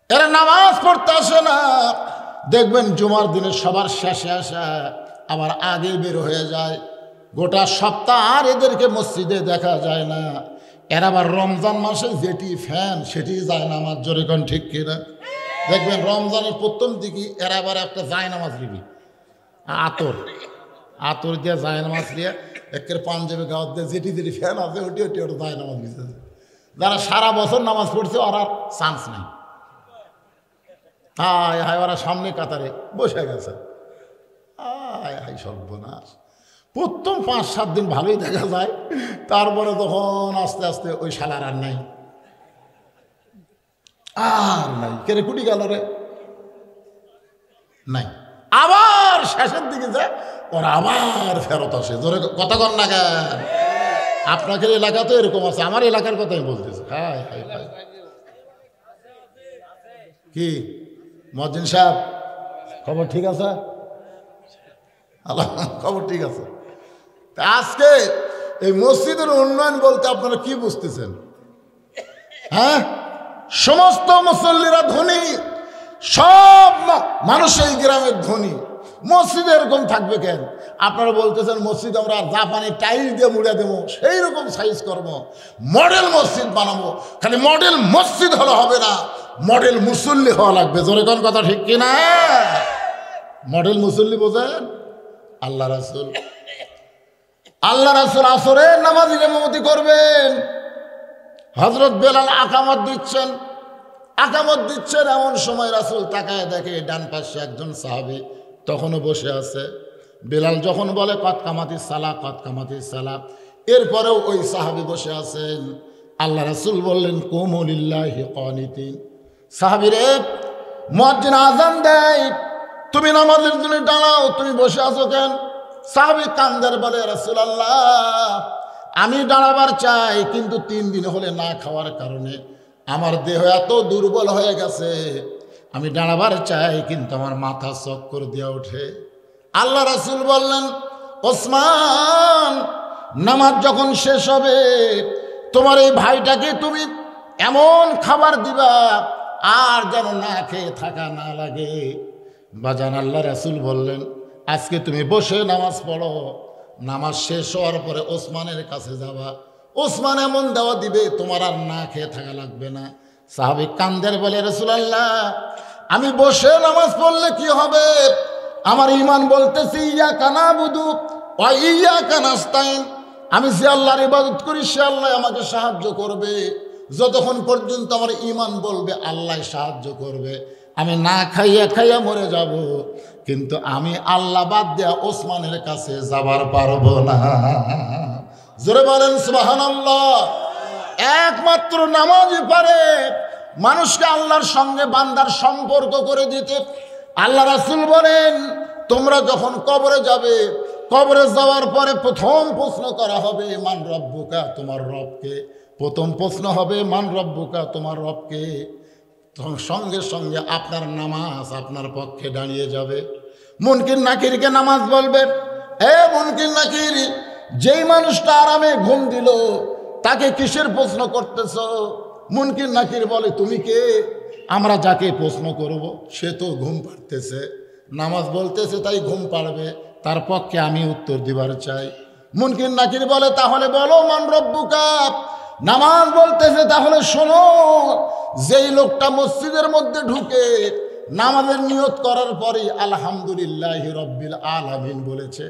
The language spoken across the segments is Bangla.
এরা নামাজ পড়তে আসে না, দেখবেন জুমার দিনে সবার শেষে আসা, আবার আগে বের হয়ে যায়। গোটা সপ্তাহ আর এদেরকে মসজিদে দেখা যায় না। এরা আবার রমজান মাসে যেটি ফ্যান সেটি যায় নামাজ, জোরে কোন ঠিক কিনা? দেখবেন রমজানের প্রথম দিকে এরা আবার একটা যায় নামাজ নিবি, আতর দিয়ে যায় নামাজ দিয়ে একের পাঞ্জাবি গাওয়ার দিয়ে যেটি যেটি ফ্যান আছে ওটি ওটি ওটা যায় নামাজ দিতেছে। যারা সারা বছর নামাজ পড়ছে ওরা চান্স নেই। হায় হায়, ওরা সামনে কাতারে বসে গেছে। হায় হায় সর্বনাশ। প্রথম 5-7 দিন ভালোই দেখা যায়, তারপরে তখন আস্তে আস্তে ওই শালার আর নাই, আর নাই। কেরে কুটি গেল রে, নাই। আবার শেষের দিকে যায় ওরা আবার ফেরত আসে। ধরে কথা কর না কেন? আপনাদের এলাকা তো এরকম আছে, আমার এলাকার কথাই বলতেছে। হায় হায় হায়। কি মজ্জিন সাহেব, খবর ঠিক আছে? আল্লাহ, খবর ঠিক আছে। আজকে এই মসজিদের উন্নয়ন বলতে আপনারা কি বুঝতেছেন? হ্যাঁ, সমস্ত মুসল্লিরা ধনী, সব মানুষ এই গ্রামের ধনী। মসজিদ এরকম থাকবে কেন? আপনারা বলতেছেন মসজিদ আমরা জাপানি টাইল দিয়ে মুড়ে দেবো, সেই রকম সাইজ করবো, মডেল মসজিদ বানাবো। খালি মডেল মসজিদ হলে হবে না, মডেল মুসল্লি হওয়া লাগবে। জোরে কোন কথা ঠিক কিনা? মডেল মুসল্লি বোঝেন? আল্লাহ রাসূল আসরের নামাজে ইমামতি করবেন। হযরত বেলাল আকামত দিচ্ছেন। এমন সময় রাসূল তাকায় দেখে ডান পাশে একজন সাহাবী তখনও বসে আছে। বেলাল যখন বলে কদ কামাতিস সালাহ, এরপরেও ওই সাহাবী বসে আছেন। আল্লাহ রাসূল বললেন কুমু লিল্লাহি কানিতিন। সাহাবীরে, মুয়াজ্জিন আযান দেয়, তুমি নামাজের জন্য দাঁড়াও, তুমি বসে আছো কেন? সাহাবী কান্দার বলে রাসূলুল্লাহ, আমি দাঁড়াবার চাই, কিন্তু 3 দিন হলে না খাওয়ার কারণে আমার দেহ এত দুর্বল হয়ে গেছে, আমি দাঁড়াবার চাই কিন্তু আমার মাথা চক্কর দিয়ে ওঠে। আল্লাহ রাসূল বললেন ওসমান, নামাজ যখন শেষ হবে তোমার এই ভাইটাকে তুমি এমন খাবার দিবা আর যেন না খেয়ে থাকা না লাগে। বাজান, আল্লাহ রাসূল বললেন আজকে তুমি বসে নামাজ পড়ো, নামাজ শেষ হওয়ার পরে ওসমানের কাছে যাবা, ওসমান এমন দেওয়া দিবে তোমার আর না খেয়ে থাকা লাগবে না। সাহাবী কান্দের বলে রাসূলুল্লাহ, আমি বসে নামাজ পড়লে কি হবে? আমার ঈমান বলতেছি ইয়াকা নাবুদু ওয়া ইয়াকা নাস্তাইন, আমি যে আল্লাহর ইবাদত করি সে আল্লাহ আমাকে সাহায্য করবে। যতক্ষণ পর্যন্ত আমার ঈমান বলবে আল্লাহ সাহায্য করবে, আমি না খাইয়া মরে যাব, কিন্তু আমি আল্লাহ বাদ দিয়া ওসমানের কাছে যাবার পারবো না। জোরে বলেন সুবহানাল্লাহ। একমাত্র নামাজই পারে মানুষকে আল্লাহর সঙ্গে বান্দার সম্পর্ক করে দিতে। আল্লাহ রাসূল বলেন তোমরা যখন কবরে যাবে, কবরে যাওয়ার পরে প্রথম প্রশ্ন করা হবে মান রব্বুকা, তোমার রবকে। প্রথম প্রশ্ন হবে মান রব্বুকা, তোমার রবকে। তখন সঙ্গে সঙ্গে আপনার নামাজ আপনার পক্ষে দাঁড়িয়ে যাবে। মুনকির নাকিরকে নামাজ বলবে, এ মুনকির নাকির, যেই মানুষটা আরামে ঘুম দিল তাকে কিসের প্রশ্ন করতেছ? মুনকির নাকির বলে তুমি কে? আমরা যাকে প্রশ্ন করব সে তো ঘুম পাড়তেছে, নামাজ বলতেছে তাই ঘুম পাড়বে, তার পক্ষে আমি উত্তর দিবার চাই। মুনকির নাকির বলে তাহলে বলো মান রব্বুকা। নামাজ বলতেছে তাহলে শোনো, যেই লোকটা মসজিদের মধ্যে ঢুকে নামাজের নিয়ত করার পরে আলহামদুলিল্লাহি রব্বিল আলামিন বলেছে,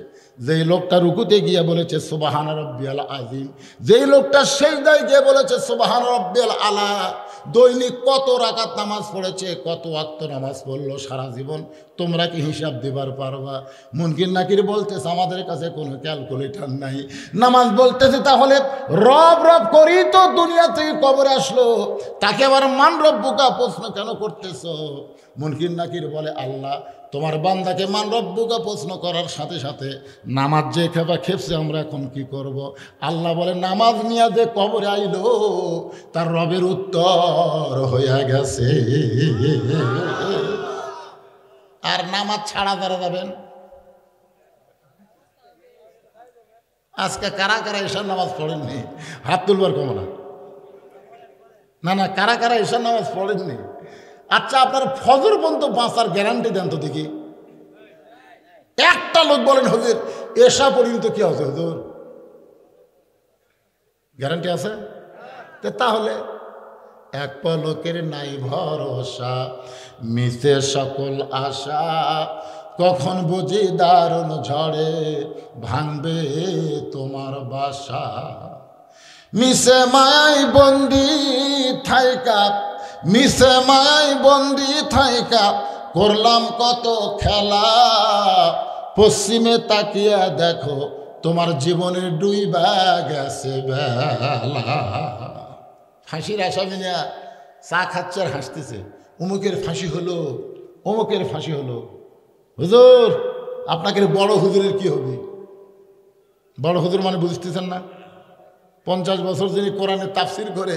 যেই লোকটা রুকুতে গিয়ে বলেছে সুবহান রব্বিয়াল আযীম, যেই লোকটা সিজদায় গিয়ে বলেছে সুবহান রব্বিয়াল আলা, দৈনিক কত রাকাত নামাজ পড়েছে, কত ওয়াক্ত নামাজ পড়লো সারা জীবন, তোমরা কি হিসাব দিবার পারবা? মুনকির নাকির বলতেছে আমাদের কাছে কোনো ক্যালকুলেটর নাই। নামাজ বলতেছে তাহলে রব রব করি তো দুনিয়া থেকে কবরে আসলো, তাকে আবার মান রব্বুকা প্রশ্ন কেন করতেছো? মুনকির নাকির বলে আল্লাহ তোমার বান্দাকে মান রব্বুকা প্রশ্ন করার সাথে সাথে নামাজ যে খেপছে আমরা এখন কি করব? আল্লাহ বলে নামাজ নিয়ে যে কবরে আইলো তার রবের উত্তর হয়ে গেছে। আর নামাজ ছাড়া যারা যাবেন, আজকে কারা কারা ঈশার নামাজ পড়েননি? হাত তুলবার কমো না। না কারা কারা ঈশার নামাজ পড়েননি? আচ্ছা আপনার ফজর পর্যন্ত বাঁচার গ্যারান্টি দেন তো দেখি। একটা লোক বলেন হুজুর এশা পর্যন্ত কি আছে হুজুর, গ্যারান্টি আছে? তাহলে এক পলকের নাই ভরসা, মিশে সকল আশা, কখন বুঝি দারুণ ঝড়ে ভাঙবে তোমার বাসা। মিশে মায়াই বন্দি থাইকা, মিশে মায়াই বন্দি থাইকা, করলাম কত খেলা, পশ্চিমে তাকিয়া দেখো তোমার জীবনের ডুইবা গেছে বেলা। ফাঁসির আসামি না চা খাচ্ছে আর হাসতেছে, অমুকের ফাঁসি হলো, অমুকের ফাঁসি হলো। হুজুর আপনাকে বড় হুজুরের কি হবে? বড় হুজুর মানে বুঝতেছেন না? 50 বছর যিনি কোরআনে তাফসির করে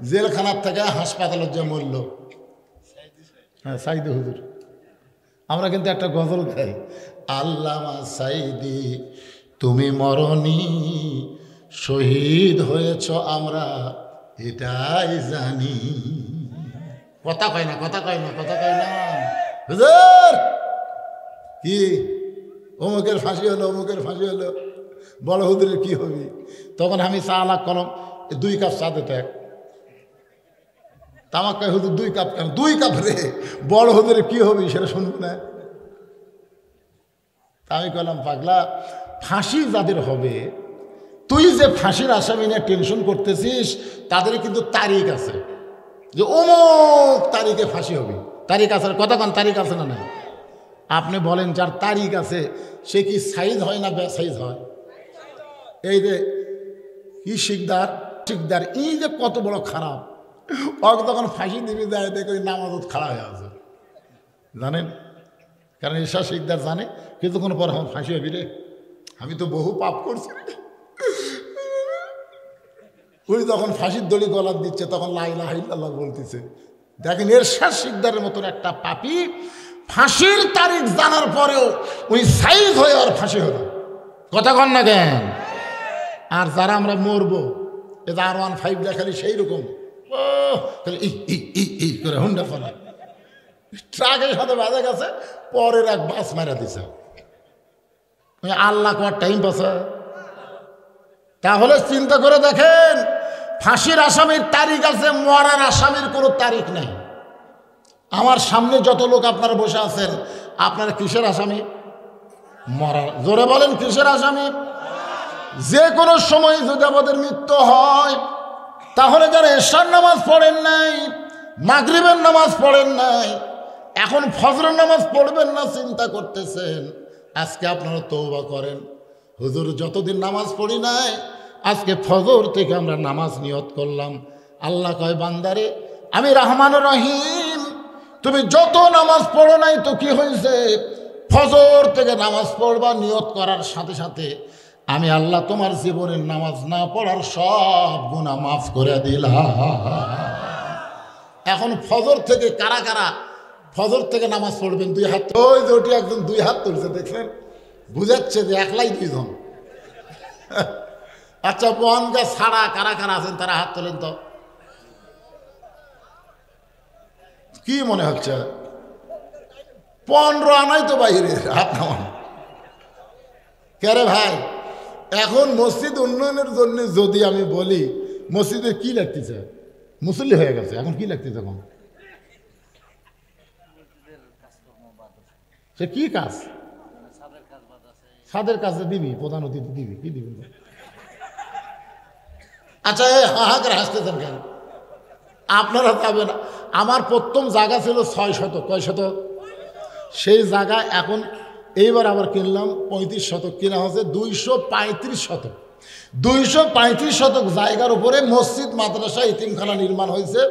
জেলখানার থেকে হাসপাতালের যে মরল, হ্যাঁ সাইদি হুজুর। আমরা কিন্তু একটা গজল গাই, আল্লামা সাইদি তুমি মরনি, শহীদ হয়েছ আমরা এটাই জানি। কথা কয় না, কথা কয় না, কথা কয় না। হুজুর কি অমুকের ফাঁসি হলো, অমুকের ফাঁসি হলো, বড় হুজুরের কি হবে? তখন আমি চা লাখ কলম 2 কাপ চা দিতে, তামাক কয় হুজুর 2 কাপ কেন? 2 কাপ রে, বড় হুজুরের কি হবে সেটা শুনবো না। আমি কইলাম পাগলা, ফাঁসি যাদের হবে, তুই যে ফাঁসির আসামি নিয়ে টেনশন করতেছিস তাদের কিন্তু তারিখ আছে, যে অমুক তারিখে ফাঁসি হবে। তারিখ আছে, কতক্ষণ তারিখ আছে না? না আপনি বলেন যার তারিখ আছে সে কি সাইজ হয় না বেসাইজ হয়? এই যে কি শিকদার, শিকদার এই যে কত বড় খারাপ, ওকে তখন ফাঁসি দিবি যায় দেখে ওই নামাজত খাড়া হয়ে আছে, জানেন? কারণ ঈশা শিকদার জানে কিছুক্ষণ পর আমার ফাঁসি হবি রে, আমি তো বহু পাপ করছি। ওই যখন ফাঁসির দড়ি গলার দিচ্ছে তখন লা ইলাহা ইল্লাল্লাহ বলতেছে। দেখেন এরশাদ শিকদারের মতন একটা পাপী ফাঁসির তারিখ জানার পরেও ওই সাইজ হয়ে আর ফাঁসি হলো। কথা কন না কেন? আর যারা আমরা মরবো, এ R15 দেখালি সেই রকম এই করে হুন্ডা ফলা, ট্রাকের সাথে বাজে গেছে, পরের এক বাস মারা দিছে। আল্লাহ কোয়ার টাইম পাস। তাহলে চিন্তা করে দেখেন, ফাঁসির আসামির তারিখ আছে, মরার আসামির কোনো তারিখ নেই। আমার সামনে যত লোক আপনারা বসে আছেন, আপনারা কিসের আসামি? মরার। জোরে বলেন কিসের আসামি? যে কোনো সময় যদি আমাদের মৃত্যু হয়, তাহলে যারা এশার নামাজ পড়েন নাই, মাগরিবের নামাজ পড়েন নাই, এখন ফজরের নামাজ পড়বেন না চিন্তা করতেছেন, আজকে আপনারা তওবা করেন। হুজুর যতদিন নামাজ পড়ি নাই, আজকে ফজর থেকে আমরা নামাজ নিয়ত করলাম। আল্লাহ কয় বান্দারে আমি রহমান রহিম, তুমি যত নামাজ পড়ো নাই তো কি হয়েছে, ফজর থেকে নামাজ পড়বা নিয়ত করার সাথে সাথে আমি আল্লাহ তোমার জীবনের নামাজ না পড়ার সব গুনাহ মাফ করে দিলাম। এখন ফজর থেকে কারা কারা ফজর থেকে নামাজ পড়বেন? 2 হাত। ওই যে ওটি একজন 2 হাত তুলছে, দেখলেন? বুঝাচ্ছে যে একলাই 2 জন। আচ্ছা বনগা ছাড়া কারা কারা আছেন তারা হাত তোলেন তো। কি মনে হচ্ছে 15 আনাই তো বাইরে হাত নামান। কেরে ভাই, এখন মসজিদ উন্নয়নের জন্য যদি আমি বলি মসজিদের কি লাগতেছে, মুসল্লি হয়ে গেছে, এখন কি লাগতেছে? এখন সে কি কাজ? ছাদের কাজে দিবি, প্রধান অতিথি দিবি, কি দিবি? আচ্ছা হাহাকার হাসতেছেন কেন? আপনারা যাবেন। আমার প্রথম জায়গা ছিল 6 শতক। কয় শতক? সেই জায়গা এখন এইবার আবার কিনলাম 35 শতক, কিনা হচ্ছে 235 শতক। 235 শতক জায়গার উপরে মসজিদ, মাদ্রাসা, ইতিমখানা নির্মাণ হয়েছে।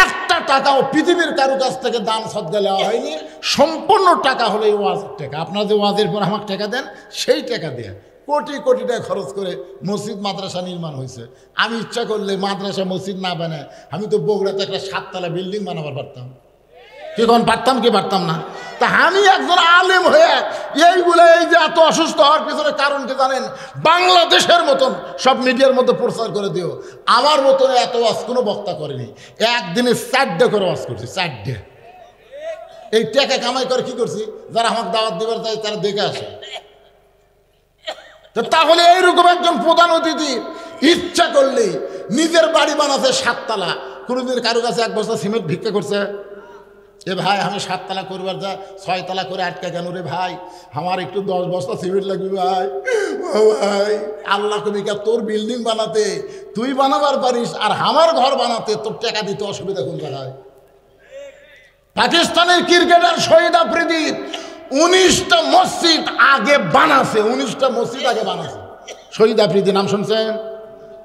একটা টাকাও পৃথিবীর কারো কাছ থেকে দান সদকা নেওয়া হয়নি, সম্পূর্ণ টাকা হলো এই ওয়াজের টাকা। আপনারা যে ওয়াজের পর আমাকে টাকা দেন, সেই টাকা দিয়ে কোটি কোটি টাকা খরচ করে মসজিদ মাদ্রাসা নির্মাণ হয়েছে। আমি ইচ্ছা করলে মাদ্রাসা মসজিদ না বানায় আমি তো বগুড়াতে একটা 7 তলা বিল্ডিং বানাবার পারতাম। কি কোন পারতাম কি পারতাম না? তা আমি একজন আলেম হয়ে এইগুলো এই যে এত অসুস্থ হওয়ার পিছনে কারণ কি জানেন? বাংলাদেশের মতন সব মিডিয়ার মধ্যে প্রচার করে দিও, আমার মতন এত ওয়াজ কোনো বক্তা করেনি। একদিনে 4টে করে ওয়াজ করছি, 4টে। এই টাকা কামাই করে কি করছি, যারা আমাকে দাওয়াত দিবার চাই তারা দেখে আসে। তাহলে এইরকম একজন প্রধান অতিথি ইচ্ছা করলেই নিজের বাড়ি বানাতে 7 তলা, কোনোদিন কারো কাছে 1 বস্তা সিমেন্ট ভিক্ষা করছে? এ ভাই আমি 7 তলা করবার যা 6 তলা করে আটকা কেন রে ভাই, আমার একটু 10 বস্তা সিমেন্ট লাগবে ভাই। ও ভাই, আল্লাহ কবিকা তোর বিল্ডিং বানাতে তুই বানাবার পারিস, আর আমার ঘর বানাতে তোর টাকা দিতে অসুবিধা কোন জায়গায়? পাকিস্তানের ক্রিকেটার শহীদ আফ্রিদি 19টা মসজিদ আগে বানাছে, 19টা মসজিদ আগে বানাছে। শহীদ আফ্রিদি নাম শুনছেন?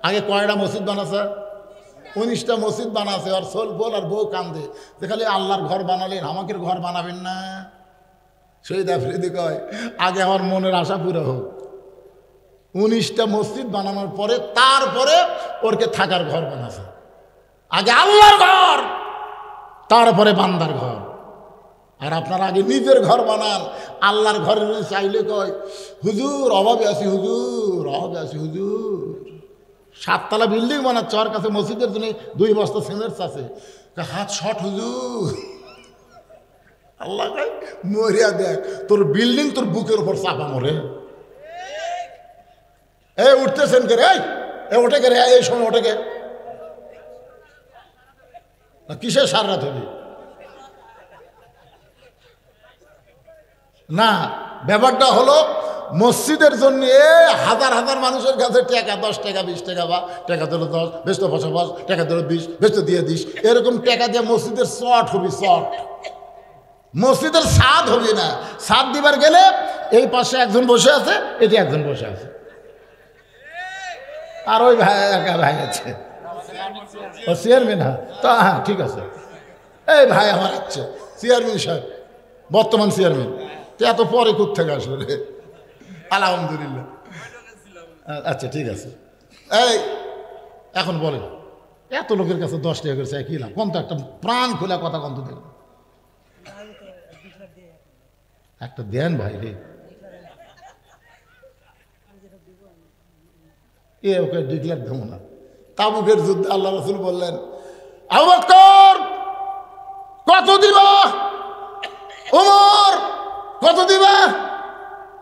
আগে কয়টা মসজিদ বানাছে? 19টা মসজিদ বানাছে। আর সোল বল আর বউ কান্দে যে খালি আল্লাহর ঘর বানালেন, আমাকে ঘর বানাবেন না? শহীদ আফ্রিদি কয় আগে আমার মনের আশা পুরো হোক। 19টা মসজিদ বানানোর পরে তারপরে ওরকে থাকার ঘর বানাছে। আগে আল্লাহর ঘর, তারপরে বান্দার ঘর। আর আপনারা আগে নিজের ঘর বানান, আল্লাহর ঘরে চাইলে কয় হুজুর অভাবে আছি, হুজুর অভাবে আছি, হুজুর। 7 তলা বিল্ডিং বানাচ্ছে, ওর কাছে মসজিদের জন্য 2 বস্তা সিমেন্ট আছে, হাত শর্ট হুজুর। আল্লাহ কয় মরিয়া দেখ, তোর বিল্ডিং তোর বুকের উপর চাপা মরে। এই উঠতেছেন কে রে? এই ওঠে কে রে? এই সময় ওঠে কে? কিসের সার রাত হবে না? ব্যাপারটা হলো মসজিদের জন্য হাজার হাজার মানুষের কাছে টাকা, 10 টাকা 20 টাকা, বা টাকা দিল 10, বেশ তো 5 টাকা দিল 20, বেশ তো দিয়ে দিস, এরকম টাকা দিয়ে মসজিদের চট হবি, চট। মসজিদের ছাদ হবি না। ছাদ দিবার গেলে এই পাশে একজন বসে আছে, এটি একজন বসে আছে, আর ওই ভাই একা ভাই আছে, ও চেয়ারম্যান। হ্যাঁ তা হ্যাঁ ঠিক আছে, এই ভাই আমার আছে চেয়ারম্যান সাহেব, বর্তমান চেয়ারম্যান। এত পরে কোত্থেকে আসলো রে? আলহামদুলিল্লাহ। আচ্ছা ঠিক আছে। এই এখন বলেন, এত লোকের কাছে 10 টাকা করে চাই কি লাভ? কোন তো একটা প্রাণ খোলা কথা কন্ত দেন, একটা দেন ভাই রে। এ ওকে ডিক্লেয়ার দেবো না। তাবুকের যুদ্ধে আল্লাহ রাসূল বললেন আবু বকর কত দিবা, ওমর কত দিবা?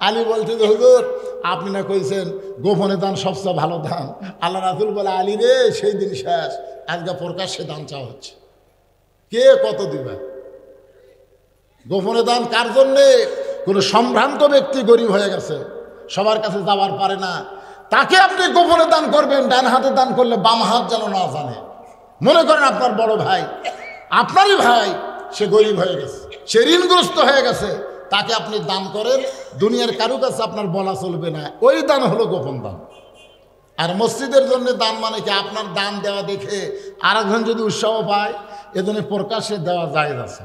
আলী বলছে যে হুজুর আপনি না কইছেন গোপনে দান সবচেয়ে ভালো দান। আল্লাহ রাসূল বলে আলী রে সেই দিন শেষ, আজকে প্রকাশ্যে দান চাওয়া হচ্ছে, কে কত দিবা? গোপনে দান কার জন্যে? কোনো সম্ভ্রান্ত ব্যক্তি গরিব হয়ে গেছে, সবার কাছে যাওয়ার পারে না, তাকে আপনি গোপনে দান করবেন। ডান হাতে দান করলে বাম হাত যেন না জানে। মনে করেন আপনার বড় ভাই, আপনারই ভাই, সে গরিব হয়ে গেছে, সে ঋণগ্রস্ত হয়ে গেছে, তাকে আপনি দান করেন, দুনিয়ার কারো কাছে আপনার বলা চলবে না, ওই দান হলো গোপন দান। আর মসজিদের জন্য দান মানে কি? আপনার দান দেওয়া দেখে আরেকজন যদি উৎসাহ পায়, এজন্য প্রকাশ্যে দেওয়া জায়েজ আছে,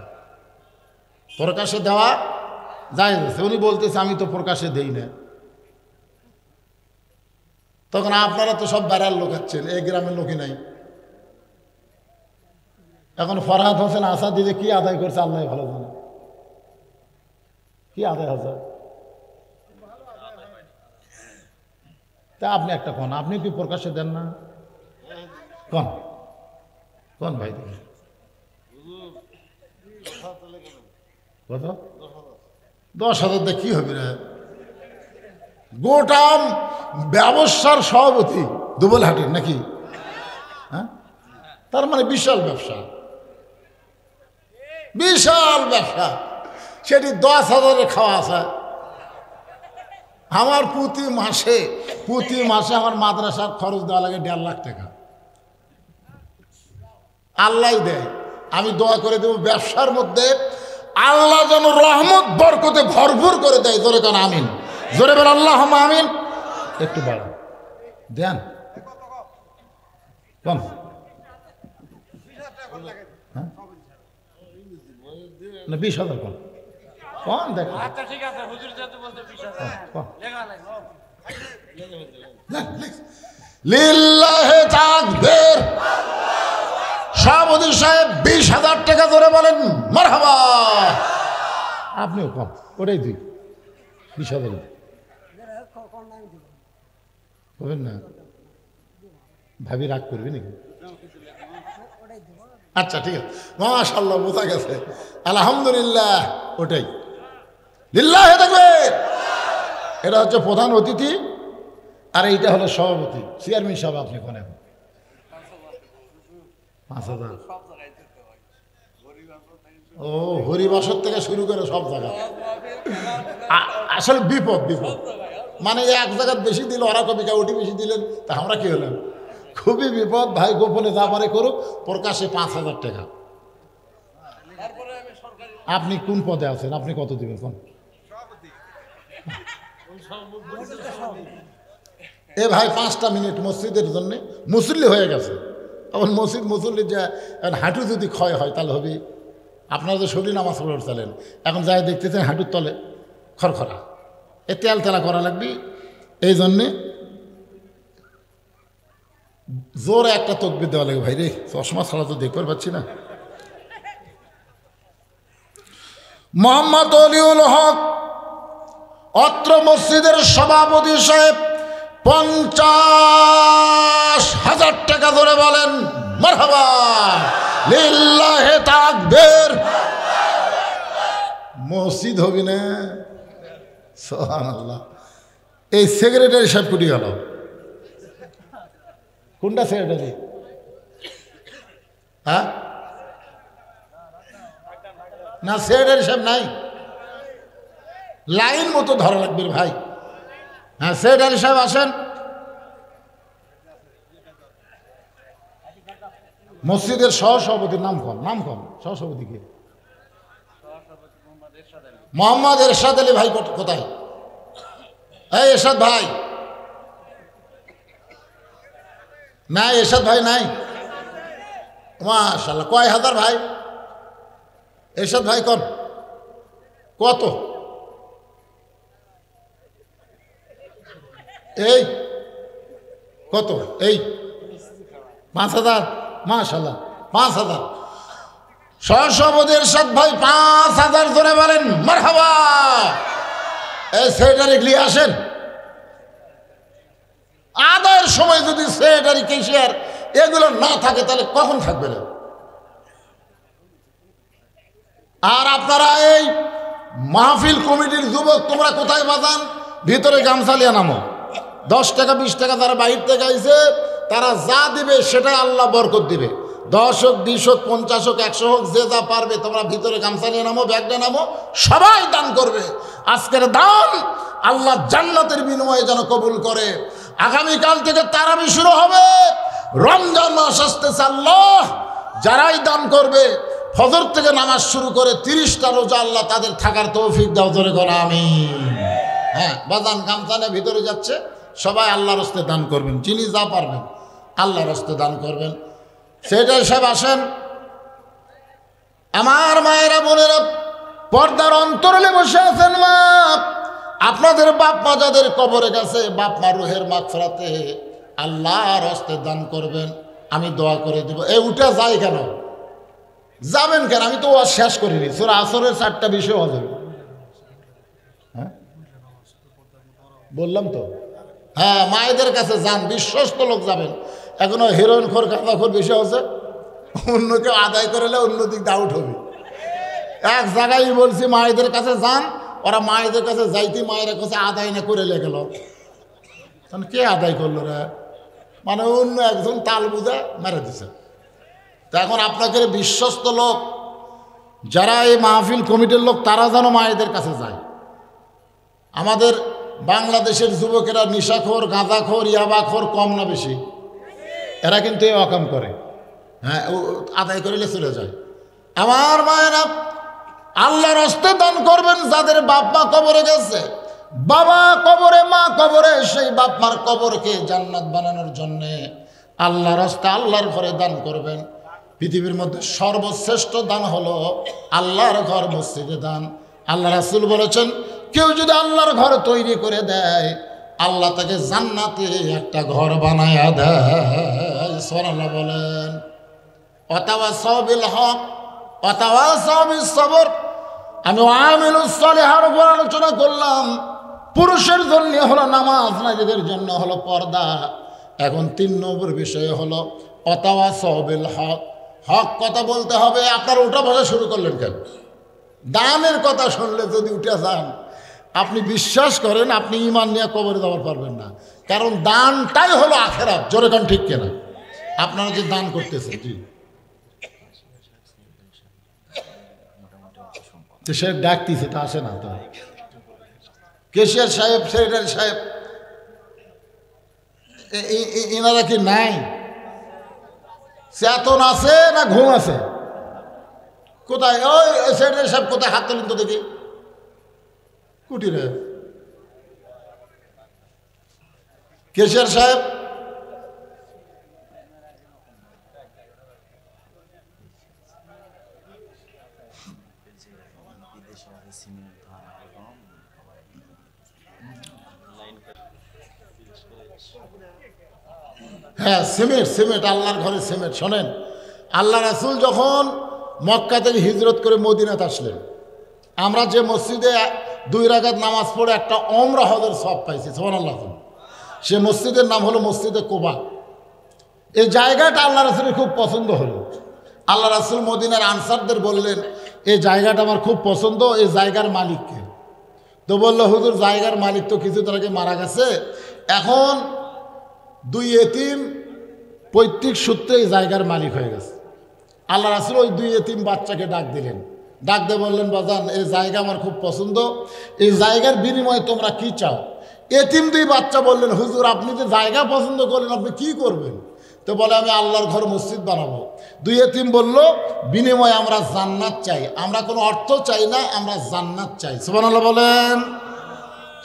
প্রকাশ্যে দেওয়া জায়েজ আছে। উনি বলতেছে আমি তো প্রকাশ্যে দেই না, তখন আপনারা তো সব বেড়ার লোক আছেন, এই গ্রামের লোকই নাই। এখন ফরহাদ হোসেন আসাদ দিদি কি আদায় করছে আল্লাহ ভালো জানে, কি আদায় হচ্ছে। তা আপনি একটা কোন, আপনি কি প্রকাশ্যে দেন না? কোন কোন ভাই দেখি কত? 10,000 দিয়ে কি হবে রে? গোটা ব্যবসার সভাপতি দুবলহাটের নাকি? হ্যাঁ, তার মানে বিশাল ব্যবসা, বিশাল ব্যবসা। সেটি 10,000-এ খাওয়া আছে। আমার প্রতি মাসে আমার মাদ্রাসার খরচ দেওয়া লাগে 1.5 লাখ টাকা। আল্লাহ দেয়, আমি দোয়া করে দেব ব্যবসার মধ্যে আল্লাহ যেন রহমত বরকতে ভরপুর করে দেয়। জোরে কেন আমিন, জোরে বল আল্লাহুম্মা আমিন। একটু বাড়া দেন কম, না 20,000 কম কম দেখ। আচ্ছা ঠিক আছে হুজুর যেহেতু বলতে 20,000 লিল্লাহি তাকবীর, সভাপতি সাহেব 20,000 টাকা ধরে বলেন মারহাবা। আপনিও কম, ওটাই দিই 20,000 বলেন না, ভাবি রাগ করবি নাকি? আচ্ছা ঠিক আছে, মাশাআল্লাহ বোঝা গেছে, আলহামদুলিল্লাহ। ওটাই লিল্লাহে তাকবীর। এটা হচ্ছে প্রধান অতিথি, আর এইটা হলো সভাপতি, চেয়ারম্যান সাহেব। আপনি কোন এখন 5,000? ও, হরিবাসর থেকে শুরু করে সব জায়গা। আসলে বিপদ বিপদ, মানে এক জায়গায় বেশি দিল, ওরা কবিকা উঠি বেশি দিলেন, তা আমরা কি হলাম? খুবই বিপদ ভাই। গোপনে যা পারে করুক, প্রকাশে 5,000 টাকা। আপনি কোন পদে আছেন? আপনি কত দিবেন কোন? এ ভাই 5টা মিনিট মসজিদের জন্য মুসল্লি হয়ে গেছে। এখন মুসল্লি যে হাঁটু যদি ক্ষয় হয় তাহলে হবে। আপনারা যে শরীর নামাজ পড়তেলেন, এখন যাই দেখতেছেন হাঁটুর তলে খড়খড়া, এ তেল তেলা করা লাগবে। এই জন্যে জোরে একটা তকবির দেওয়া লাগে। ভাই রে, চশমা ছাড়া তো দেখতে পাচ্ছি না। মোহাম্মদ অলিউল হক অত্র মসজিদের সভাপতি সাহেব 50,000 টাকা ধরে বলেন মারহাবা, লিল্লাহে তাকবীর। মসজিদ হবি না, সুবহানাল্লাহ। এই সেক্রেটারি সাহেব কুটি গেল? কোনটা সেক্রেটারি? হ্যাঁ না, সেক্রেটারি সাহেব নাই, লাইন মতো ধরা লাগবে ভাই। হ্যাঁ, সেক্রেটারি সাহেব আসেন। মসজিদের সহসভাপতির নাম কম, নাম কম। সহসভাপতি কে? মোহাম্মদ এরশাদ আলী ভাই কোথায়? এই এরশাদ ভাই নাই, এরশাদ ভাই নাই। মাশাআল্লাহ, কয় হাজার ভাই? এরশাদ ভাই কোন? কত? এই কত? এই 5,000। মাশাআল্লাহ, 5,000। সহসভাপতি এরশাদ ভাই 5,000 ধরে বলেন মারহাবা। এই সেক্রেটারি নিয়ে আসেন। আদায়ের সময় যদি সেক্রেটারি ক্যাশিয়ার এগুলো না থাকে তাহলে কখন থাকবে না? আর আপনারা এই মাহফিল কমিটির যুবক, তোমরা কোথায় বাজান? ভিতরে গামছা লিয়ে নামো। 10 টাকা 20 টাকা যারা বাহির থেকে আইছে তারা যা দিবে সেটাই আল্লাহ বরকত দিবে। 10 হোক 20 হোক 50 হোক 100 হোক, যে যা পারবে তোমরা ভিতরে গামছা নিয়ে নামো, ব্যাগ নিয়ে নামো, সবাই দান করবে। আজকের দান আল্লাহ জান্নাতের বিনিময়ে যেন কবুল করে। আগামীকাল থেকে তারাবি শুরু হবে, রমজান মাস আসতেছে। আল্লাহ যারাই দান করবে ফজর থেকে নামাজ শুরু করে 30টা রোজা আল্লাহ তাদের থাকার তৌফিক দাও, জোরে করো আমিন। হ্যাঁ বাজান, গামছানে ভিতরে যাচ্ছে, সবাই আল্লাহর রাস্তায় দান করবেন, যিনি যা পারবেন আল্লাহর রাস্তায় দান করবেন। সেটাই সব আসেন। আমার মায়েরা বোনেরা, পর্দার অন্তরালে বসে আছেন মা, আপনাদের বাপ মা যাদের কবরে গেছে, বাপ মা রুহের মাগফিরাতে আল্লাহর রাস্তায় দান করবেন। আমি দোয়া করে দিব। এই উঠে যাই কেন? যাবেন কেন? আমি তো ওয়াজ শেষ করিনি। সূরা আসরের 4টা বিষয় হবে। হ্যাঁ বললাম তো। হ্যাঁ, মায়েদের কাছে যান, বিশ্বস্ত লোক যাবেন। এখনো হিরোইন খোর গাঁজাখোর বেশি হচ্ছে, অন্য কেউ আদায় করলে অন্য দিক দিয়ে আউট হবে। এক জায়গায় বলছি মায়েদের কাছে যান, ওরা মায়েদের কাছে যাইতে মায়ের কাছে আদায় না করে লেগে গেল। কে আদায় করলো রে? মানে অন্য একজন তাল বুঝে মেরে দিছে। তা এখন আপনাকে বিশ্বস্ত লোক যারা এই মাহফিল কমিটির লোক, তারা যেন মায়েদের কাছে যায়। আমাদের বাংলাদেশের যুবকেরা নিশাখোর, গাঁজাখোর, ইয়াবাখোর কম না বেশি? এরা কিন্তু এই অকাম করে। হ্যাঁ, আদায় করলে চলে যায়। আমার মায়েরা, আল্লাহর রাস্তায় দান করবেন। যাদের বাপ মা কবরে গেছে, বাবা কবরে, মা কবরে, সেই বাপ মার কবরকে জান্নাত বানানোর জন্যে আল্লাহর রাস্তায় আল্লাহর ঘরে দান করবেন। পৃথিবীর মধ্যে সর্বশ্রেষ্ঠ দান হলো আল্লাহর ঘর, মসজিদে দান। আল্লাহ রাসূল বলেছেন, কেউ যদি আল্লাহর ঘর তৈরি করে দেয়, আল্লাহ তাকে জান্নাতে একটা ঘর বানায়া দেয়। সুবহানাল্লাহ বলেন। ওয়াতাওয়াসাউ বিল হক ওয়াতাওয়াসাউ বিস সবর। আমি আমিলুস সালিহার উপর আলোচনা করলাম। পুরুষের জন্য হলো নামাজ, নারীদের জন্য হলো পর্দা। এখন 3 নম্বর বিষয় হলো ওয়াতাওয়াসাউ বিল হক। হক কথা বলতে হবে। আপনারা উঠা বসা শুরু করলেন কেন? দানের কথা শুনলে যদি উঠে যান, আপনি বিশ্বাস করেন আপনি ঈমান নিয়ে কবরে যাওয়ার পারবেন না। কারণ দানটাই হলো আখিরাত। জোরে কোন ঠিক কিনা? আপনারা যে দান করতেছেন, জি তো সে ডাকতেছে, তা আসে না তো। কেশিয়ার সাহেব, সেক্রেটারি সাহেব, এনারা কি নাই? চেতন আছে না ঘুম আছে? কোথায় ওই সেক্রেটারি সাহেব কোথায়? হাত তোলেন তো দেখি। কুটিরে কেশিয়ার সাহেব, হ্যাঁ সিমেন্ট আল্লাহর ঘরে সিমেন্ট। শোনেন, আল্লাহ রাসূল যখন মক্কা থেকে হিজরত করে মদিনাতে আসলেন, আমরা যে মসজিদে 2 রাকাত নামাজ পড়ে একটা ওমরা হজের সওয়াব পাইছি, সুবহানাল্লাহ, সে মসজিদের নাম হলো মসজিদে কুবা। এই জায়গাটা আল্লাহ রাসূলের খুব পছন্দ হলো। আল্লাহ রাসূল মদিনার আনসারদের বললেন, এই জায়গাটা আমার খুব পছন্দ, এই জায়গার মালিককে। তো বললো, হুজুর জায়গার মালিক তো কিছুদিন আগে মারা গেছে, এখন 2 এতিম পৈতৃক সূত্রে এই জায়গার মালিক হয়ে গেছে। আল্লাহ রাসূল ওই 2 এতিম বাচ্চাকে ডাক দিলেন। ডাক দিয়ে বললেন, বাজান এই জায়গা আমার খুব পছন্দ, এই জায়গার বিনিময়ে তোমরা কি চাও? এতিম 2 বাচ্চা বললেন, হুজুর আপনি যে জায়গা পছন্দ করলেন, আপনি কি করবেন? তো বলে, আমি আল্লাহর ঘর মসজিদ বানাবো। 2 এতিম বলল, বিনিময়ে আমরা জান্নাত চাই, আমরা কোনো অর্থ চাই না, আমরা জান্নাত চাই। সুবহানাল্লাহ বলেন।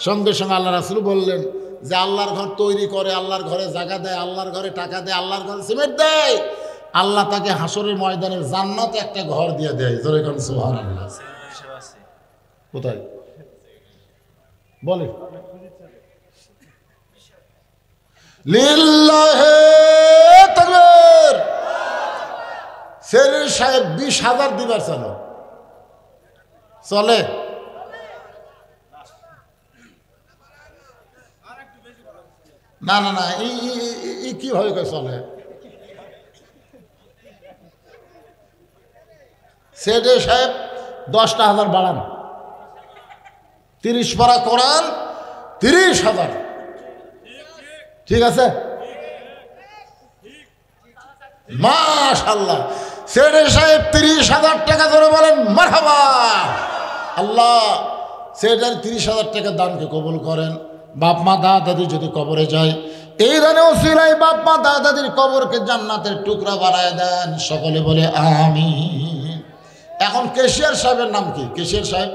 সঙ্গে সঙ্গে আল্লাহ রাসূল বললেন যে আল্লাহর ঘর তৈরি করে, আল্লাহর ঘরে জায়গা দেয়, আল্লাহর ঘরে টাকা দেয়, আল্লাহর ঘরে সিমেন্ট দেয়, আল্লাহ তাকে হাসরের ময়দানের জান্নাতে একটা ঘর দিয়ে দেয়। জোরে কোন সুবহানাল্লাহ। কোথায় বলে? লিল্লাহে তাকবীর। সেক্রেটারি সাহেব 20,000 দিবার চলো, চলে? না না না, এই কিভাবে চলে? সেক্রেটারি সাহেব 10,000 বাড়ান, 30 পারা কোরআন 30,000, ঠিক আছে? মাশাআল্লাহ। সেক্রেটারি সাহেব 30,000 টাকা ধরে বলেন মারহাবা। আল্লাহ সেক্রেটারি 30,000 টাকা দানকে কবুল করেন। বাপ মা দাদা দাদি যদি কবরে যায়, এই দানে ওসিলাই বাপ মা দাদা দাদির কবরকে জান্নাতের টুকরা বানায় দেন। সকলে বলে আমিন। এখন কেশিয়ার সাহেবের নাম কি? কেশিয়ার সাহেব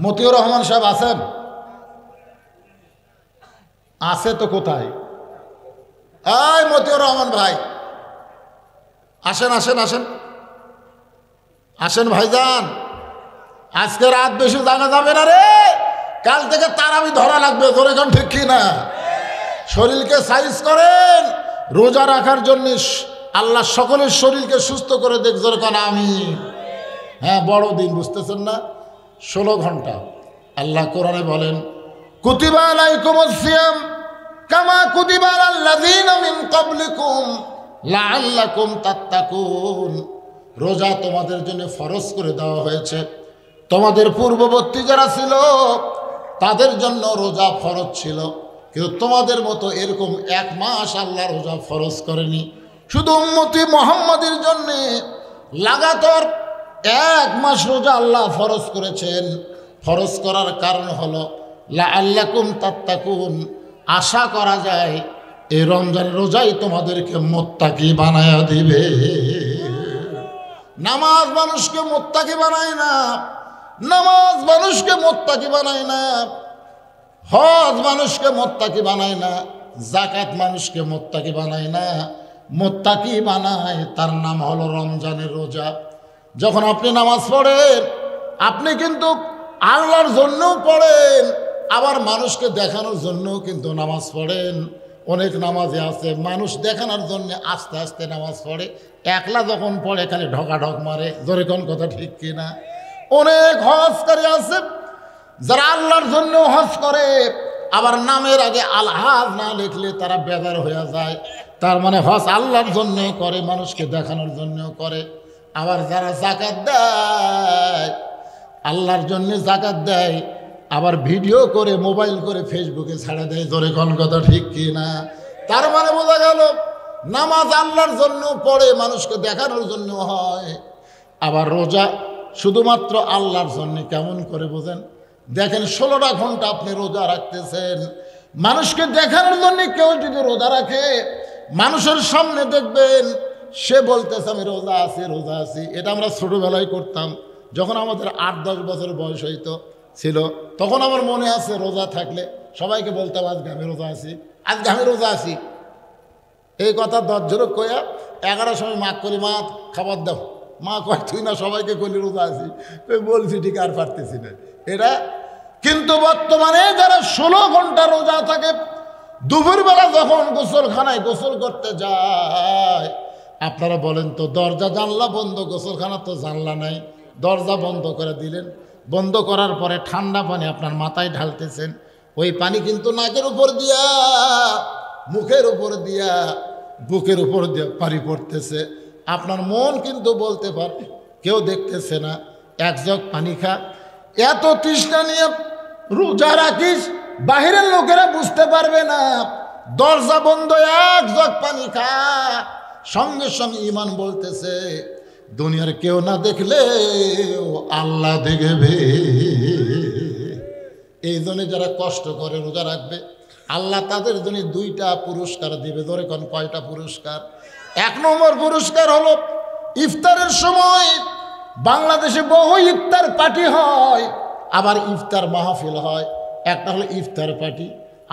মতিউর রহমান সাহেব আছেন? আছে তো কোথায়? এই মতিউর রহমান ভাই, আসেন আসেন আসেন আসেন ভাইজান। আজকে রাত বেশি জানা যাবে না রে, কাল থেকে তারাবি ধরা লাগবে। ধরে কোন ঠিক কি না? শরীরকে সাইজ করেন, রোজা রাখার জন্য আল্লাহ সকলের শরীরকে সুস্থ করে দেখ। জোরে কোন আমিন। হ্যাঁ, বড় দিন, বুঝতেছেন না? 16 ঘন্টা। আল্লাহ কোরআনে বলেন, কুতিবা আলাইকুমুস সিয়াম কামা কুতিবা আলাল্লাযীনা মিন ক্বাবলিকুম লাআল্লাকুম তাত্তাকুন। রোজা তোমাদের জন্য ফরজ করে দেওয়া হয়েছে, তোমাদের পূর্ববর্তী যারা ছিল তাদের জন্য রোজা ফরজ ছিল, কিন্তু তোমাদের মতো এরকম 1 মাস আল্লাহ রোজা ফরজ করেনি। শুধু উম্মতি মুহাম্মাদের জন্য লাগাতার 1 মাস রোজা আল্লাহ ফরজ করেছেন। ফরজ করার কারণ হলো লাআল্লাকুম তাত্তাকুন, আশা করা যায় এই রমজান রোজাই তোমাদেরকে মুত্তাকি বানায়া দিবে। নামাজ মানুষকে মুত্তাকি বানায় না, নামাজ মানুষকে মুত্তাকি বানায় না, হজ মানুষকে মুত্তাকি বানায় না, যাকাত মানুষকে মুত্তাকি বানায় না। মুত্তাকি বানায় তার নাম হলো রমজানের রোজা। যখন আপনি নামাজ পড়েন, আপনি কিন্তু আল্লাহর জন্যও পড়েন, আবার মানুষকে দেখানোর জন্যও কিন্তু নামাজ পড়েন। অনেক নামাজে আছে মানুষ দেখানোর জন্য আস্তে আস্তে নামাজ পড়ে, একলা যখন পড়ে খালি ঢকাঢক মারে। জোরে কোন কথা ঠিক কিনা? অনেক হজকারী আছে যারা আল্লাহর জন্য হজ করে, আবার নামের আগে আলহাজ না লিখলে তারা বেজার হয়ে যায়। তার মানে হজ আল্লাহর জন্য করে, মানুষকে দেখানোর জন্য করে। আবার যারা যাকাত দেয়, আল্লাহর জন্য যাকাত দেয়, আবার ভিডিও করে মোবাইল করে ফেসবুকে ছাড়া দেয়। জোরে কোন কথা ঠিক কিনা? তার মানে বোঝা গেল নামাজ আল্লাহর জন্য পড়ে, মানুষকে দেখানোর জন্য হয়। আবার রোজা শুধুমাত্র আল্লাহর জন্য। কেমন করে বোঝেন? দেখেন 16টা ঘন্টা আপনি রোজা রাখতেছেন, মানুষকে দেখানোর জন্য কেউ যদি রোজা রাখে, মানুষের সামনে দেখবেন সে বলতেছে আমি রোজা আছি রোজা আছি। এটা আমরা ছোটোবেলায় করতাম, যখন আমাদের 8-10 বছর বয়স হইতো ছিল, তখন আমার মনে আছে রোজা থাকলে সবাইকে বলতাম আজকে আমি রোজা আছি, আজকে আমি রোজা আছি। এই কথা 10 ঝরক কয়া 11টার সময় মা করি, মা খাবার দাও। মা কয় তুই না সবাইকে কলি রোজা আছি, বলছি ঠিক আর পারতেছি না এটা। কিন্তু বর্তমানে যারা 16 ঘন্টা রোজা থাকে, দুপুরবেলা যখন গোসলখানায় গোসল করতে যায়, আপনারা বলেন তো দরজা জানলা বন্ধ, গোসলখানা তো জানলা নাই, দরজা বন্ধ করে দিলেন, বন্ধ করার পরে ঠান্ডা পানি আপনার মাথায় ঢালতেছেন, ওই পানি কিন্তু নাকের উপর দিয়া, মুখের উপর দিয়া, বুকের উপর দিয়া পানি পড়তেছে। আপনার মন কিন্তু বলতে পারে কেউ দেখতেছে না, এক জগ পানি খা। এত তৃষ্ণা নিয়ে রোজা রাখিস, বাহিরের লোকেরা বুঝতে পারবে না, দরজা বন্ধ, এক জগ পানি খা। সঙ্গে সঙ্গে ইমান বলতেছে দুনিয়ার কেউ না দেখলে আল্লাহ দেখবে। এই জন্য যারা কষ্ট করে রোজা রাখবে, আল্লাহ তাদের জন্য 2টা পুরস্কার দিবে। ধরে কোন কয়টা পুরস্কার? 1 নম্বর পুরস্কার হলো ইফতারের সময় বাংলাদেশে বহু ইফতার পার্টি হয়, আবার ইফতার মাহফিল হয়। একটা হলো ইফতার পার্টি,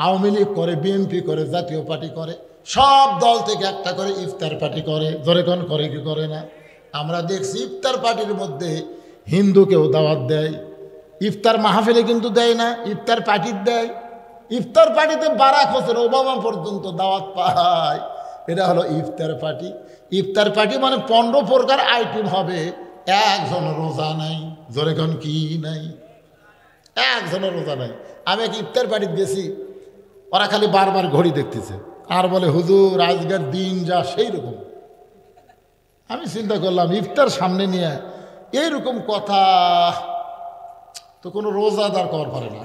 আওয়ামী লীগ করে, বিএনপি করে, জাতীয় পার্টি করে, সব দল থেকে একটা করে ইফতার পার্টি করে। ধরে কোন করে কি করে না? আমরা দেখছি ইফতার পার্টির মধ্যে হিন্দুকেও দাওয়াত দেয়, ইফতার মাহফিলে কিন্তু দেয় না, ইফতার পার্টির দেয়। ইফতার পার্টিতে বারাক হোসেন ওবামা পর্যন্ত দাওয়াত পায়। এটা হলো ইফতার পার্টি। ইফতার পার্টি মানে 15 প্রকার আইটেম হবে, একজন রোজা নাই। জোরে কোন কি নাই? একজনের রোজা নাই। আমি এক ইফতার পার্টিতে গেছি, ওরা খালি বারবার ঘড়ি দেখতেছে আর বলে হুজুর আজকের দিন যা সেই রকম। আমি চিন্তা করলাম ইফতার সামনে নিয়ে এইরকম কথা তো কোনো রোজাদার করার পারে না।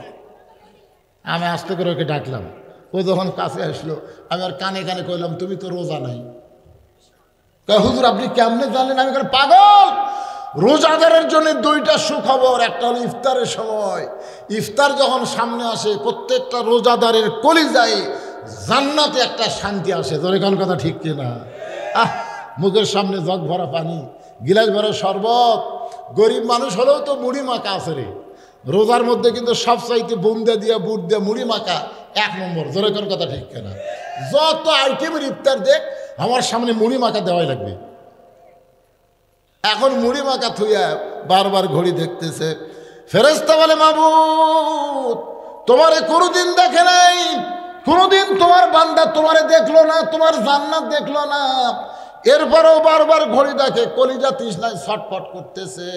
আমি আস্তে করে ওকে ডাকলাম, ও যখন কাছে আসলো আমি আর কানে কানে কইলাম তুমি তো রোজা নাই। হুজুর আপনি কেমনে জানলেন? আমি পাগল, রোজাদারের জন্য 2টা সুখবর। একটা হলো ইফতারের সময়, ইফতার যখন সামনে আসে প্রত্যেকটা রোজাদারের কলিজায় জান্নাতে একটা শান্তি আসে। তোর কোন কথা ঠিক কিনা? মুখের সামনে জগ ভরা পানি, গিলাস ভরা শরবত। গরিব মানুষ হলেও তো মুড়ি মাখা আছে রে। রোজার মধ্যে কিন্তু সবচাইতে বুন্দা দিয়া বুট দিয়া মুড়ি মাখা 1 নম্বর। জোরে কোন কথা ঠিক কিনা? যত আইটেমের ইফতার দেখ, আমার সামনে মুড়ি মাখা দেওয়াই লাগবে। এখন মুড়ি মাখা থুইয়া বারবার ঘড়ি দেখতেছে। ফেরেশতা বলে মাবুদ তোমারে কোনোদিন দেখে নাই, কোনোদিন তোমার বান্দা তোমারে দেখলো না, তোমার জান্নাত দেখলো না, এরপরেও বারবার ঘড়ি দেখে, কলিজা তৃষ্ণায় ছটফট করতেছে,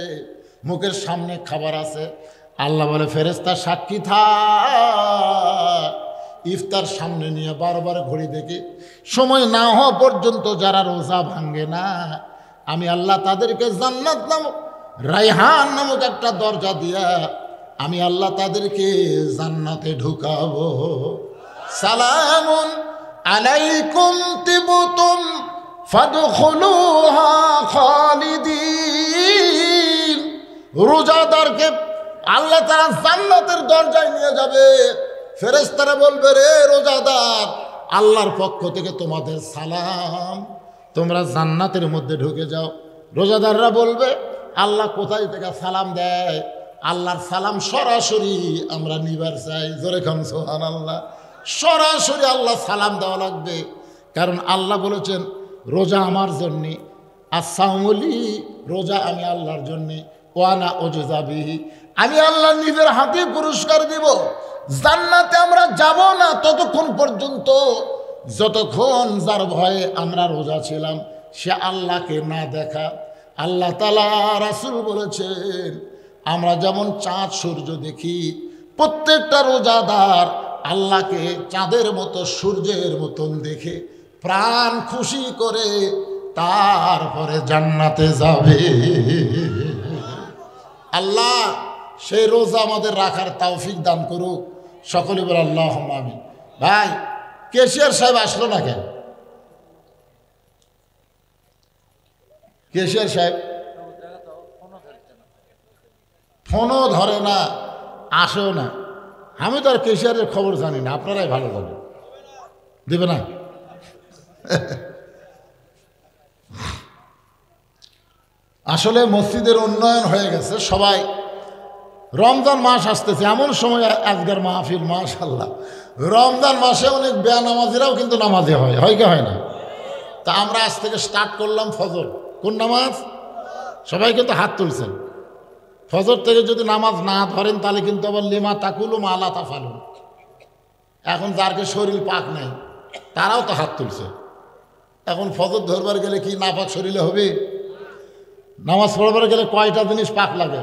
মুখের সামনে খাবার আছে। আল্লাহ বলে ফেরেশতা সাক্ষী থাক, ইফতার সামনে নিয়ে বারবার ঘড়ি দেখে সময় না হওয়া পর্যন্ত যারা রোজা ভাঙ্গে না, আমি আল্লাহ তাদেরকে জান্নাত নামক রায়হান নামক একটা দরজা দিয়া আমি আল্লাহ তাদেরকে জান্নাতে ঢুকাবো। সালামুন আলাইকুম তিবতুম ফাদখুলুহা খালিদিন। রোজাদারকে আল্লাহ তাআলা জান্নাতের দরজায় নিয়ে যাবে। ফেরেশতারা বলবে রে রোজাদার, আল্লাহর পক্ষ থেকে তোমাদের সালাম, তোমরা জান্নাতের মধ্যে ঢুকে যাও। রোজাদাররা বলবে আল্লাহ কোথায় থেকে সালাম দেয়? আল্লাহর সালাম সরাসরি আমরা নিবার চাই। জোরে খান সুবহানাল্লাহ। সরাসরি আল্লাহ সালাম দেওয়া লাগবে, কারণ আল্লাহ বলেছেন রোজা আমার জন্যে, আসাউলি রোজা আমি আল্লাহর জন্যে, ওয়ানা ওজজা বিহি আমি আল্লাহ নিজের হাতে পুরস্কার দিব। জান্নাতে আমরা যাব না ততক্ষণ পর্যন্ত যতক্ষণ যার ভয়ে আমরা রোজা ছিলাম সে আল্লাহকে না দেখা। আল্লাহ তাআলা রাসূল বলেছেন আমরা যেমন চাঁদ সূর্য দেখি, প্রত্যেকটা রোজাদার আল্লাহকে চাঁদের মতো সূর্যের মতন দেখে প্রাণ খুশি করে তারপরে জান্নাতে যাবে। আল্লাহ সেই রোজা আমাদের রাখার তৌফিক দান করুক। সকলে বলে আল্লাহুম্মা আমিন। ভাই কেশিয়ার সাহেব আসলো না কেন? কেশিয়ার সাহেব ফোনও ধরে না, আসেও না। আমি তো আর কেশিয়ারের খবর জানি না, আপনারাই ভালো জানেন। দেবে না? আসলে মসজিদের উন্নয়ন হয়ে গেছে, সবাই রমজান মাস আসতেছে, এমন সময় আজকের মাহফিল মাশাআল্লাহ। রমজান মাসে অনেক বেনামাজিরাও কিন্তু নামাজি হয়, হয় কি হয় না? তা আমরা আজ থেকে স্টার্ট করলাম ফজর। কোন নামাজ? সবাই কিন্তু হাত তুলছেন। ফজর থেকে যদি নামাজ না ধরেন তাহলে কিন্তু আবার লিমা তাকুলু মা লা তাফালুন। এখন যারকে শরীর পাক নেই তারাও তো হাত তুলছে। এখন ফজর ধরবার গেলে কি না পাক শরীরে হবে? নামাজ পড়বার গেলে কয়টা জিনিস পাক লাগে?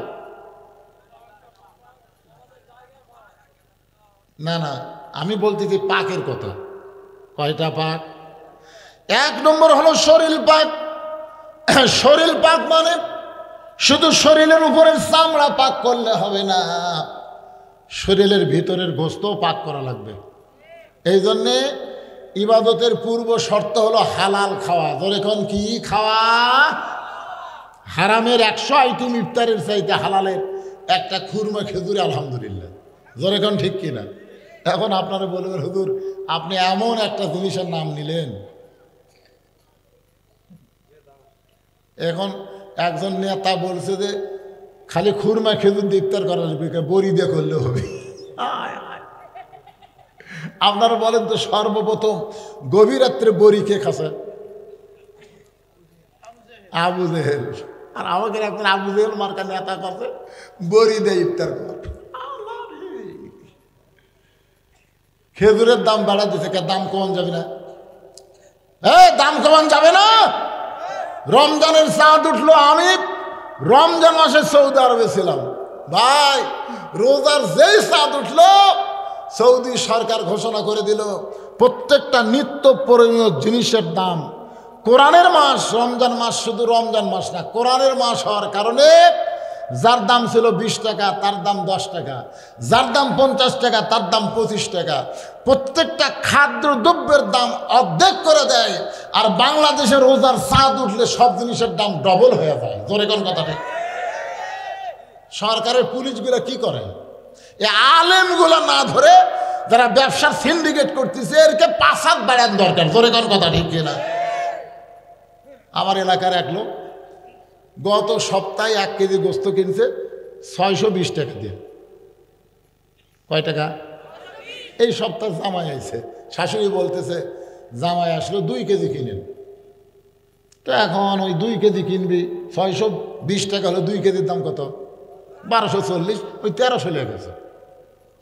না না, আমি বলতেছি পাকের কথা। কয়টা পাক? এক নম্বর হলো শরীর পাক। শরীর পাক মানে শুধু শরীরের উপরের চামড়া পাক করলে হবে না, শরীরের ভিতরের গোস্তও পাক করা লাগবে। এই জন্যে ইবাদতের পূর্ব শর্ত হলো হালাল খাওয়া। যেরকম কি খাওয়া? হারামের 100 আইটেম ইফতারের চাইতে হালালের একটা খুরমা খেজুরে আলহামদুলিল্লাহ। যেরকম ঠিক কিনা? এখন আপনারা বলবেন হুজুর আপনি এমন একটা জিনিসের নাম নিলেন। এখন একজন নেতা বলছে যে খালি খুরমা খেজুর দিয়ে ইফতার করা যাবে, বড়ি দিয়ে করলে হবে। আপনারা বলেন তো সর্বপ্রথম গভীর রাত্রে বড়ি কে খাসে? আবু জেহেল। আর আমাকে একজন আবু জেহেল মার্কা নেতা কাছে বড়ি দিয়ে ইফতার কর। খেজুরের দাম বাড়া দিচ্ছে, দাম কমান যাবে না? দাম কমান যাবে না? রমজানের চাঁদ উঠলো, আমি রমজান মাসে সৌদি আরবে ছিলাম ভাই। রোজার যেই চাঁদ উঠলো সৌদি সরকার ঘোষণা করে দিল প্রত্যেকটা নিত্য প্রয়োজনীয় জিনিসের দাম। কোরআনের মাস রমজান মাস, শুধু রমজান মাস না, কোরআনের মাস হওয়ার কারণে যার দাম ছিল 20 টাকা তার দাম 10 টাকা, যার দাম 50 টাকা তার দাম 25 টাকা। প্রত্যেকটা খাদ্য দ্রব্যের দাম অর্ধেক করে দেয়। আর বাংলাদেশে রোজার চাঁদ উঠলে সব জিনিসের দাম ডবল হয়ে যায়। জোরে কোন কথাটা? সরকারের পুলিশগুলা কি করে? এই আলেমগুলা না ধরে যারা ব্যবসার সিন্ডিকেট করতেছে এরকে 5 হাত বাড়ান দরকার। জোরে কোন কথা ঠিক কিনা? আমার এলাকার এক লোক গত সপ্তাহে 1 কেজি গোস্ত কিনছে 620 টাকা দিয়ে। কয় টাকা? এই সপ্তাহে জামাই আইছে, শাশুড়ি বলতেছে জামাই আসলো 2 কেজি কিনেন। তো এখন ওই 2 কেজি কিনবি, 620 টাকা হলো 2 কেজির দাম কত? 1240। ওই 1300 লেগে গেছে।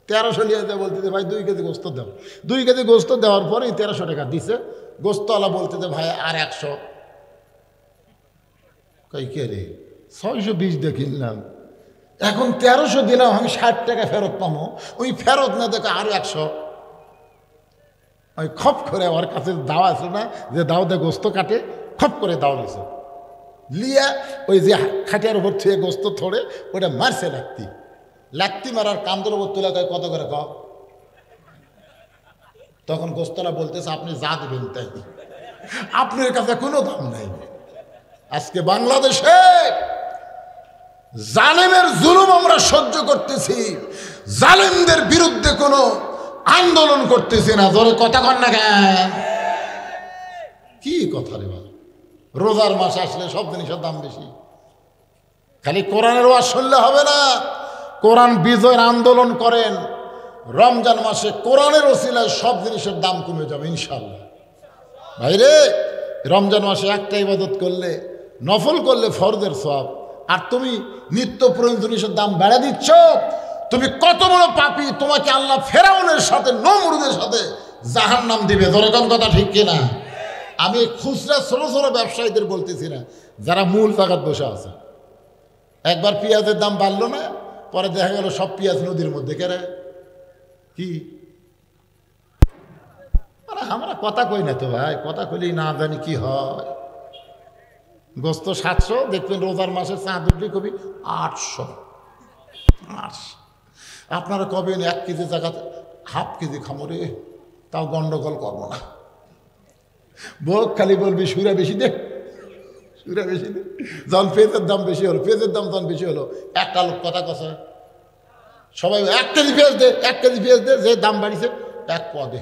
1300 লিয়ে দেয়, বলতেছে ভাই 2 কেজি গোস্ত দাও। 2 কেজি গোস্ত দেওয়ার পরেই 1300 টাকা দিছে। গোস্তওয়ালা বলতেছে ভাই আর 100। কই কে রে? 620 দিয়ে কিনলাম, এখন 1300 দিলাম, আমি 60 টাকা ফেরত পাবো। ওই ফেরত না দেখে আরো 100। ওই খপ করে ওর কাছে দাও আছে না, যে দাও দে গোস্ত কাটে, খপ করে দাও নিছে লিয়া ওই যে খাটিয়ার উপর থেকে গোস্ত থোড়ে ওটা মারছে লাত্তি। লাত্তি মারার কান্দর উপর তুলে কয় কত করে কও। তখন গোস্তরা বলতেছে আপনি যা দেবেন তাই, আপনার কাছে কোনো দাম নাই। আজকে বাংলাদেশে জালেমের জুলুম আমরা সহ্য করতেছি, জালেমদের বিরুদ্ধে কোনো আন্দোলন করতেছি না। জোরে কথা কন না কেন? কি কথা রে বাবা? রোজার মাস আসলে সব জিনিসের দাম বেশি। খালি কোরআনের ওয়াজ শুনলে হবে না, কোরআন বিজয়ের আন্দোলন করেন। রমজান মাসে কোরআনের ওসিলায় সব জিনিসের দাম কমে যাবে ইনশাআল্লাহ। ভাইরে রমজান মাসে একটা ইবাদত করলে, নফল করলে ফরজের সওয়াব, আর তুমি নিত্য প্রয়োজনীয় জিনিসের দাম বেড়ে দিচ্ছ। তুমি কত বড় পাপী! তোমাকে আল্লাহ ফেরাউনের সাথে, নমরুদের সাথে জাহান্নাম দিবে। যেরকম কথা ঠিক কিনা? আমি খুচরা ছোট ছোট ব্যবসায়ীদের বলতেছি না, যারা মূল জায়গায় বসে আছে। একবার পেঁয়াজের দাম বাড়লো না, পরে দেখা গেল সব পেঁয়াজ নদীর মধ্যে। কেরে কি আমরা কথা কই না তো ভাই, কথা কইলেই না জানি কি হয়। গোস্ত 700, দেখবেন রোজার মাসের চাঁদ উঠলে কবি 800। আপনারা কবেন 1 কেজি জায়গাতে হাফ কেজি খামরে, তাও গন্ডগোল করবো না। বোক খালি বলবি সুরা বেশি দে, সুরা বেশি দে। যখন পেঁয়াজের দাম বেশি হলো, পেঁয়াজের দাম যখন বেশি হলো, একটা লোক কথা কথা সবাই 1 কেজি পেঁয়াজ দে, 1 কেজি পেঁয়াজ দে। যে দাম বাড়িছে 1 পোয়া দে,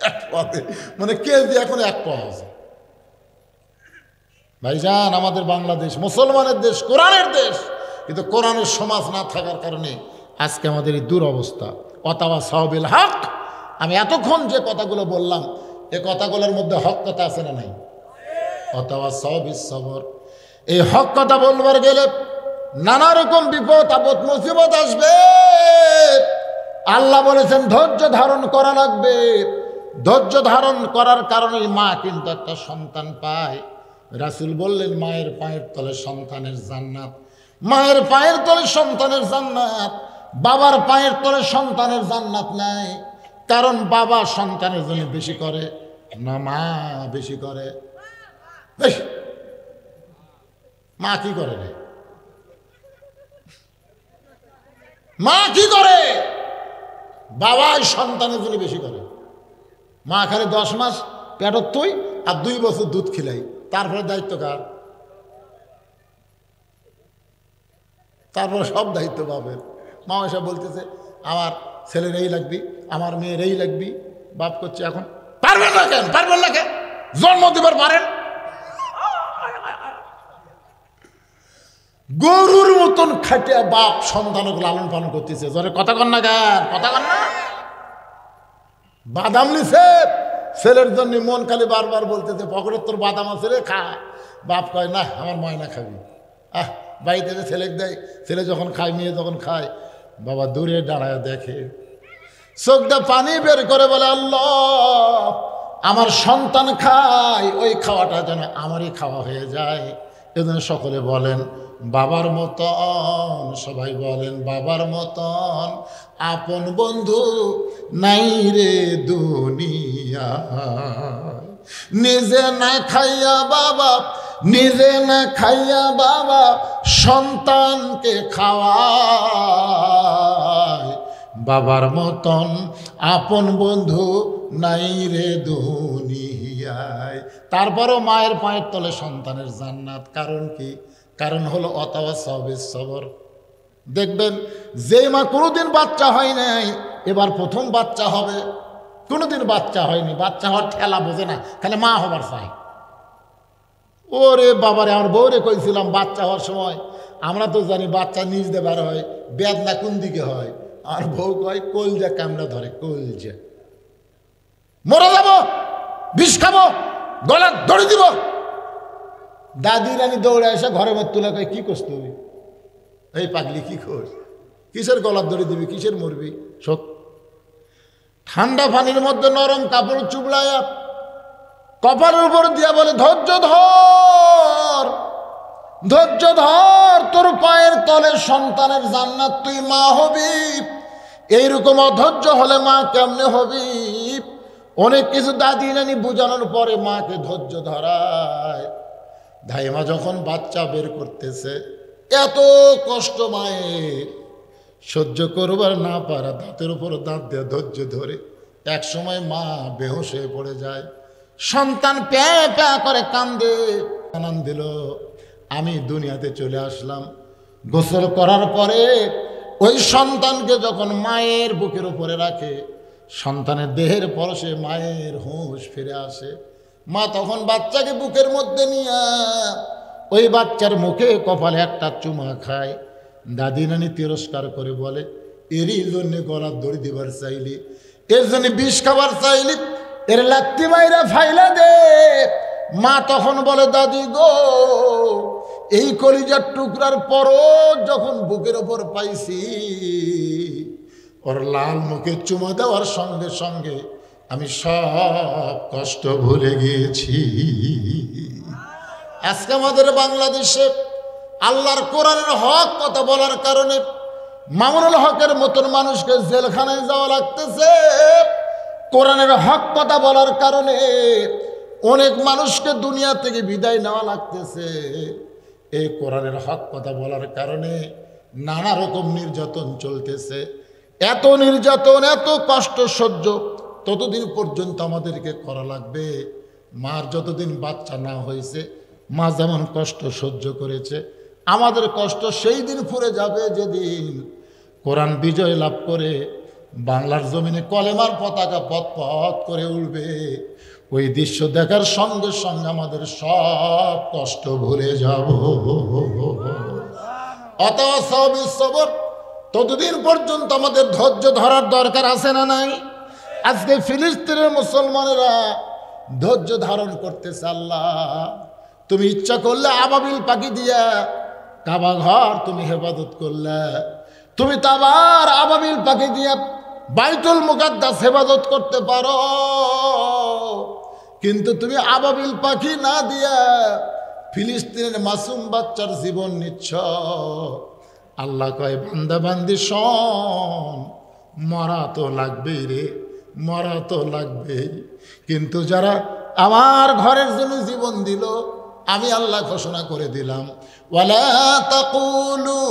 1 পোয়া দে, মানে কেজি এখন 1 পোয়া আছে। ভাইজান, আমাদের বাংলাদেশ মুসলমানের দেশ, কোরআনের দেশ, কিন্তু কোরআনের সমাজ না থাকার কারণে আজকে আমাদের এই দুরবস্থা। অতাওয়া সাওবিল হক। আমি এতক্ষণ যে কথাগুলো বললাম, এই কথাগুলোর মধ্যে হক কথা আছে না নাই? অতাওয়া সাওবিস সবর। এই হক কথা বলবার গেলে নানা রকম বিপদ আপদ মুসিবত আসবে। আল্লাহ বলেছেন ধৈর্য ধারণ করা লাগবে। ধৈর্য ধারণ করার কারণে মা কিন্তু একটা সন্তান পায়। রাসূল বললেন মায়ের পায়ের তলে সন্তানের জান্নাত। মায়ের পায়ের তলে সন্তানের জান্নাত, বাবার পায়ের তলে সন্তানের জান্নাত নাই। কারণ বাবা সন্তানের জন্য বেশি করে না, মা বেশি করে। মা কি করে রে? মা কি করে? বাবাই সন্তানের জন্য বেশি করে। মা খালি 10 মাস পেটত তুই আর 2 বছর দুধ খিলাই, তারপরে দায়িত্ব কার? তারপরে সব দায়িত্ব পাবেন। মা এসে বলতেছে আমার ছেলের এই লাগবি, আমার মেয়ের এই লাগবি। বাপ করছে এখন পারবেন না কেন? পারবেন না কেন? জন্ম দিবার পারেন। গরুর মতন খাটিয়া বাপ সন্তানকে লালন পালন করতেছে। জরে কথা কন না কেন? কথা কন না। বাদাম নিছে ছেলের জন্য, মন খালি বারবার বলতেছে পকেটের তোর বাদাম আছে রে, খা। বাপ কয় না, আমার ময়না খাবি। বাড়িতে যে ছেলে দেয়, ছেলে যখন খায়, মেয়ে যখন খায়, বাবা দূরে দাঁড়ায় দেখে, চোখটা পানি বের করে বলে আল্লাহ, আমার সন্তান খায়, ওই খাওয়াটা যেন আমারই খাওয়া হয়ে যায়। এজন্য সকলে বলেন বাবার মতন, সবাই বলেন বাবার মতন আপন বন্ধু নাই রে দুনিয়া। নিজে না খাইয়া বাবা, নিজে না খাইয়া বাবা সন্তানকে খাওয়ায়। বাবার মতন আপন বন্ধু নাই রে দুনিয়ায়। তারপরও মায়ের পায়ের তলে সন্তানের জান্নাত। কারণ কি? কারণ হলো অতাওয়া সাওবিস সবর। দেখবেন যে মা কোনোদিন বাচ্চা হয় নাই, এবার প্রথম বাচ্চা হবে, কোনোদিন বাচ্চা হয়নি, বাচ্চা হওয়ার ঠেলা বোঝে না, খালি মা হবার চায়। ওরে বাবারে, আমার বউরে কইছিলাম বাচ্চা হওয়ার সময়, আমরা তো জানি বাচ্চা নিজ দেবার হয়, বেদনা কোন দিকে হয়। আর বউ কয় কলজা কামড়া ধরে, কলজা। মরে যাব, বিষ খাবো, গলা দড়ি দিব। দাদি রানী দৌড়ে এসে ঘরের মধ্যে তুলে কয় কি করছ তুই? এই পাগলি কি খোঁজ? কিসের গলার দড়ি দিবি, কিসের মরবি? সত ঠান্ডা পানির মধ্যে নরম কাপড় চুবড়ায়া কপালের উপর দিয়া বলে ধৈর্য ধর, ধৈর্য ধর, তোর পায়ের তলে সন্তানের জান্নাত, তুই মা হবি। এইরকম অধৈর্য হলে মা কেমনে হবি? অনেক কিছু দাদি নানি বুঝানোর পরে মাকে ধৈর্য ধরায়। ধাইমা যখন বাচ্চা বের করতেছে, এত কষ্ট মায়ের সহ্য করবার না পারা, দাঁতের উপর দাঁত দিয়ে ধৈর্য ধরে এক সময় মা বেহুশ হয়ে পড়ে যায়। সন্তান প্যা প্যা করে কান্দে। জানান দিল আমি দুনিয়াতে চলে আসলাম। গোসল করার পরে ওই সন্তানকে যখন মায়ের বুকের উপরে রাখে, সন্তানের দেহের পরশে মায়ের হুঁশ ফিরে আসে। মা তখন বাচ্চাকে বুকের মধ্যে নিয়ে ওই বাচ্চার মুখে কপালে একটা চুমা খায়। দাদি নানি তিরস্কার করে বলে এরই জন্য গলার দড়ি দিবার চাইলি, এর জন্য বিষ খাবার চাইলি, এর লাত্তি মাইরা ফাইলা দে। মা তখন বলে দাদি গো, এই কলিজার টুকরার পরও যখন বুকের ওপর পাইছি, ওর লাল মুখে চুমা দেওয়ার সঙ্গে সঙ্গে আমি সব কষ্ট ভুলে গিয়েছি। আজকে আমাদের বাংলাদেশে আল্লাহর কোরআনের হক কথা বলার কারণে মামুনুল হকের মতন মানুষকে জেলখানায় যাওয়া লাগতেছে। কোরআনের হক কথা বলার কারণে অনেক মানুষকে দুনিয়া থেকে বিদায় নেওয়া লাগতেছে। এই কোরআনের হক কথা বলার কারণে নানা রকম নির্যাতন চলতেছে। এত নির্যাতন, এত কষ্ট সহ্য ততদিন পর্যন্ত আমাদেরকে করা লাগবে। মার যতদিন বাচ্চা না হয়েছে মা যেমন কষ্ট সহ্য করেছে, আমাদের কষ্ট সেই দিন ফুরে যাবে যেদিন কোরআন বিজয় লাভ করে বাংলার জমিনে কলেমার পতাকা পথ পথ করে উঠবে। ওই দৃশ্য দেখার সঙ্গে সঙ্গে আমাদের সব কষ্ট ভুলে যাব। অতঃসবর ততদিন পর্যন্ত আমাদের ধৈর্য ধরার দরকার আছে না নাই? আজকে ফিলিস্তিনের মুসলমানেরা ধৈর্য ধারণ করতেছে। আল্লাহ তুমি ইচ্ছা করলে আবাবিল পাখি দিয়া কাবা ঘর তুমি হেফাজত করলে, তুমি তো আবার আবাবিল পাখি দিয়া বাইতুল মুকাদ্দাস হেফাজত করতে পারো, কিন্তু তুমি আবাবিল পাখি না দিয়া ফিলিস্তিনের মাসুম বাচ্চার জীবন নিচ্ছ। আল্লাহ কয় বান্দা বান্দি শোন, মরা তো লাগবেই রে, মরা তো লাগবেই, কিন্তু যারা আমার ঘরের জন্য জীবন দিল আমি আল্লাহ ঘোষণা করে দিলাম, ওয়ালা তাকুলু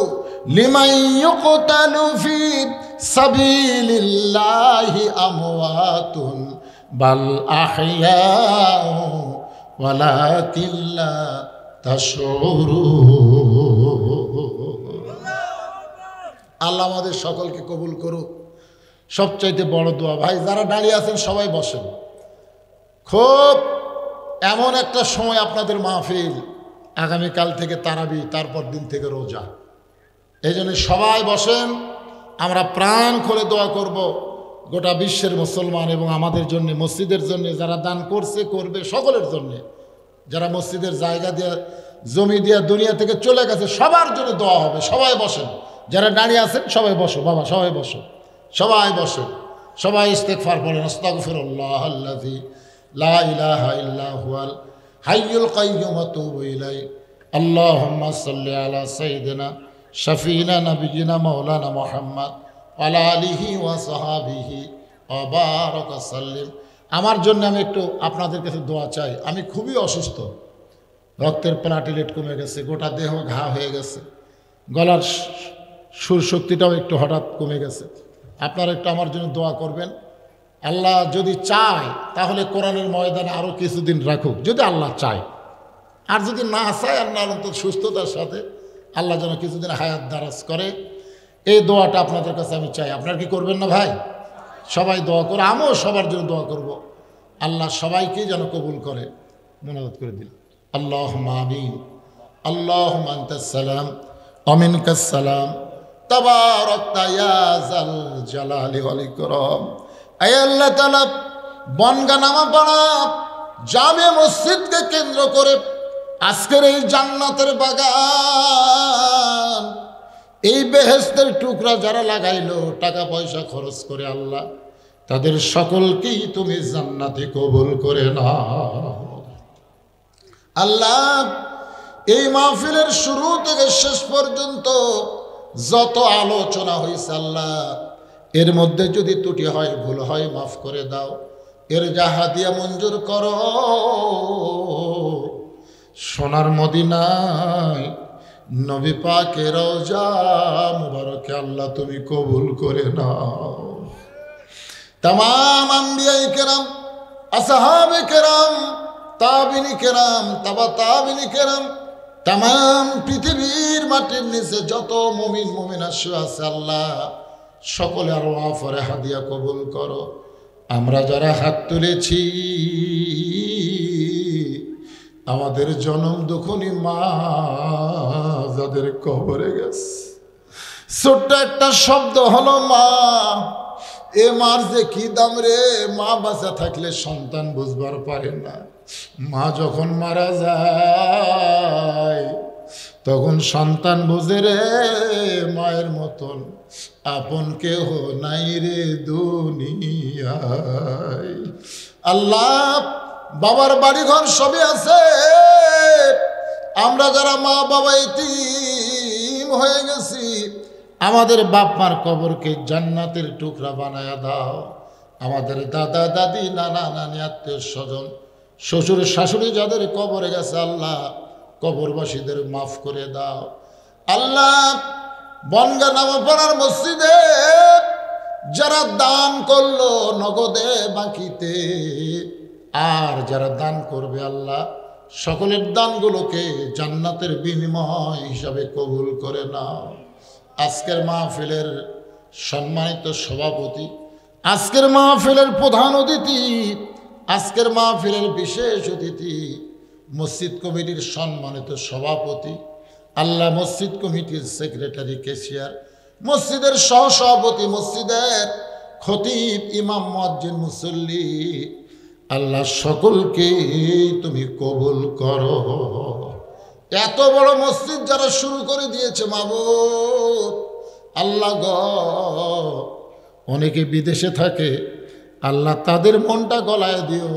লিমান ইউকতালু ফি সাবিলিল্লাহি আমওয়াতুন বাল আহইয়াউ ওয়ালাকিন লা তাশউরুন। আল্লাহ আমাদের সকলকে কবুল করুক। সবচাইতে বড় দোয়া ভাই, যারা দাঁড়িয়ে আছেন সবাই বসেন। খুব এমন একটা সময় আপনাদের মাহফিল, আগামীকাল থেকে তারাবি, তারপর দিন থেকে রোজা। এই জন্য সবাই বসেন, আমরা প্রাণ খুলে দোয়া করব গোটা বিশ্বের মুসলমান এবং আমাদের জন্য, মসজিদের জন্য, যারা দান করছে করবে সকলের জন্য, যারা মসজিদের জায়গা দিয়ে জমি দিয়ে দুনিয়া থেকে চলে গেছে সবার জন্য দোয়া হবে। সবাই বসেন, যারা দাঁড়িয়ে আছেন সবাই বসো বাবা, সবাই বসো, সবাই বসো, সবাই ইস্তেগফার বলেন। আস্তাগফিরুল্লাহ আল্লাযী লা ইলাহা ইল্লা হুয়াল হাইয়ুল কাইয়্যুম ওয়া আতুবু ইলাইহি। আল্লাহুম্মা সাল্লি আলা সাইয়্যিদিনা শাফিনা নাবিয়িনা মাওলানা মুহাম্মদ ওয়া আলা আলিহি ওয়া সাহাবিহি ওয়া বারাকা সাল্লিম। আমার জন্য আমি একটু আপনাদের কাছে দোয়া চাই। আমি খুবই অসুস্থ, রক্তের প্লাটিলেট কমে গেছে, গোটা দেহ ঘা হয়ে গেছে, গলার সুর শক্তিটাও একটু হঠাৎ কমে গেছে। আপনারা একটু আমার জন্য দোয়া করবেন। আল্লাহ যদি চায় তাহলে কোরআনের ময়দানে আরও কিছুদিন রাখুক, যদি আল্লাহ চায়। আর যদি না চায়, আল্লাহ অন্তত সুস্থতার সাথে আল্লাহ যেন কিছুদিন হায়াত দারাজ করে, এই দোয়াটা আপনাদের কাছে আমি চাই। আপনারা কি করবেন না ভাই? সবাই দোয়া করে, আমিও সবার জন্য দোয়া করব। আল্লাহ সবাইকে যেন কবুল করে। মোনাজাত করে দিল। আল্লাহুম্মা আমিন। আল্লাহুম্মা আনতাস সালাম ওয়া মিনকাস সালাম তাবারাকতা ইয়া যাল জালালি ওয়াল ইকরাম। আয় আল্লাহ তাআলা, বনগা নামাপাড়া জামে মসজিদকে কেন্দ্র করে আজকের এই জান্নাতের বাগান, এই বেহেশতের টুকরা যারা লাগাইলো টাকা পয়সা খরচ করে, আল্লাহ তাদের সকলকেই তুমি জান্নাতে কবুল করে নাও। আল্লাহ এই মাহফিলের শুরু থেকে শেষ পর্যন্ত যত আলোচনা হয়েছে আল্লাহ, এর মধ্যে যদি ত্রুটি হয়, ভুল হয়, মাফ করে দাও। এর জাহাদিয়া মঞ্জুর করো। সোনার মদিনায় নবী পাকের রওজা মুবারকে আল্লাহ তুমি কবুল করে নাও। तमाम अंबिया किराम, असहाबे किराम, ताबिनी किराम, तबा ताबिनी किराम, तमाम पृथिवीर माटिर निचे যত মুমিন মুমিনা শুয়ে আছে আল্লাহ সকলে আর ওয়াফরে হাদিয়া কবুল করো। আমরা যারা হাত তুলেছি আমাদের জনম দুঃখনী মা যাদের কবরে গেছে, ছোট্ট একটা শব্দ হলো মা। এ মার যে কি দাম রে, মা বাঁচা থাকলে সন্তান বুঝবার পারে না। মা যখন মারা যায় তখন সন্তান বুঝে রে মায়ের মতন আপন কেহ নাই রে দুনিয়ায়। আল্লাহ বাবার বাড়িঘর সবই আছে, আমরা যারা মা বাবা ইতিম হয়ে গেছি, আমাদের বাপ মার কবরকে জান্নাতের টুকরা বানায়া দাও। আমাদের দাদা দাদি নানা নানি আত্মীয় স্বজন শ্বশুর শাশুড়ি যাদের কবরে গেছে আল্লাহ কবরবাসীদের মাফ করে দাও। আল্লাহ বনগা নামপাড়ার মসজিদে যারা দান করলো নগদে বাকিতে, আর যারা দান করবে আল্লাহ সকলের দানগুলোকে জান্নাতের বিনিময় হিসাবে কবুল করে নাও। আজকের মাহফিলের সম্মানিত সভাপতি, আজকের মাহফিলের প্রধান অতিথি, আজকের মাহফিলের বিশেষ অতিথি মসজিদ কমিটির সম্মানিত সভাপতি, আল্লাহ মসজিদ কমিটির সেক্রেটারি কেশিয়ার, মসজিদের সহসভাপতি, মসজিদের খতিব, ইমাম, মুয়াজ্জিন, মুসল্লি, আল্লাহ সকলকে তুমি কবুল করো। এত বড় মসজিদ যারা শুরু করে দিয়েছে মাবুদ আল্লাহ গো, অনেকে বিদেশে থাকে আল্লাহ তাদের মনটা গলায় দিও,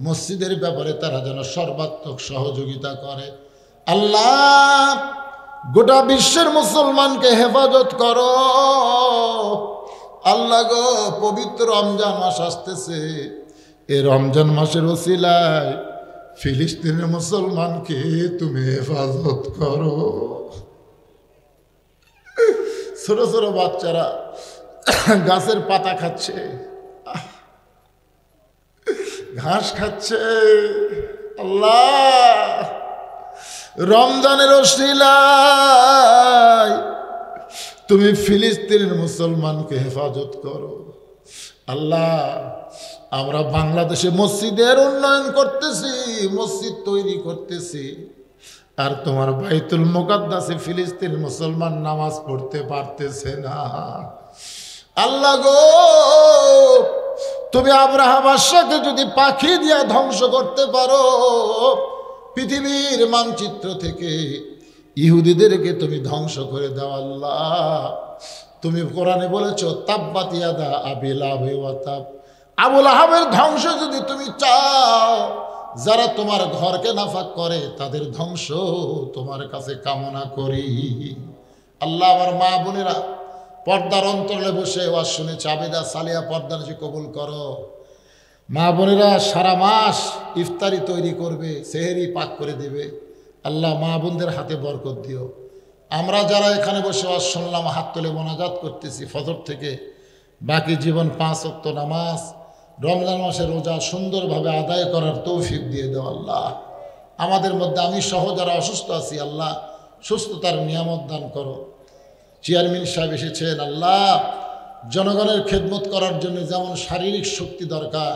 মসজিদের ব্যাপারে তারা যেন সর্বাত্মক সহযোগিতা করে। আল্লাহ গোটা বিশ্বের মুসলমানকে হেফাজত করো। আল্লাহ গো পবিত্র রমজান মাস আসতেছে, এই রমজান মাসের ওসিলায় ফিলিস্তিনের মুসলমানকে তুমি হেফাজত করো। ছোট ছোট বাচ্চারা গাছের পাতা খাচ্ছে, ঘাস খাচ্ছে। আল্লাহ রমজানের ওসিলায় তুমি ফিলিস্তিনের মুসলমানকে হেফাজত করো। আল্লাহ আমরা বাংলাদেশে মসজিদের উন্নয়ন করতেছি, মসজিদ তৈরি করতেছি, আর তোমার বাইতুল মুকাদ্দাসে ফিলিস্তিন মুসলমান নামাজ পড়তে পারতেছে না। আল্লাহ গো তুমি আব্রাহা বাদশাকে যদি পাখি দিয়া ধ্বংস করতে পারো, পৃথিবীর মানচিত্র থেকে ইহুদিদেরকে তুমি ধ্বংস করে দাও। আল্লাহ তুমি কোরআনে বলেছো তাব্বাত ইয়াদা আবি লাহাব ওয়া তাব, আবুল আহাবের ধ্বংস যদি তুমি চাও, যারা তোমার ঘরকে নাফাক করে তাদের ধ্বংস তোমার কাছে কামনা করি। আল্লাহ আমার মা বোনেরা পর্দার অন্তরে বসে ওয়াজ শুনেছে, আবেদা সালিয়া পর্দা নিয়ে কবুল করো। মা বোনেরা সারা মাস ইফতারি তৈরি করবে, সেহেরি পাক করে দেবে। আল্লাহ মা বোনদের হাতে বরকত দিও। আমরা যারা এখানে বসে ওয়াজ শুনলাম, হাত তুলে মোনাজাত করতেছি ফজর থেকে, বাকি জীবন 5 ওয়াক্ত নামাজ, রমজান মাসে রোজা সুন্দরভাবে আদায় করার তৌফিক দিয়ে দাও। আল্লাহ আমাদের মধ্যে আমি সহ যারা অসুস্থ আছি আল্লাহ সুস্থতার নিয়ামত দান করো। চেয়ারম্যান সাহেব এসেছেন, আল্লাহ জনগণের খেদমত করার জন্য যেমন শারীরিক শক্তি দরকার,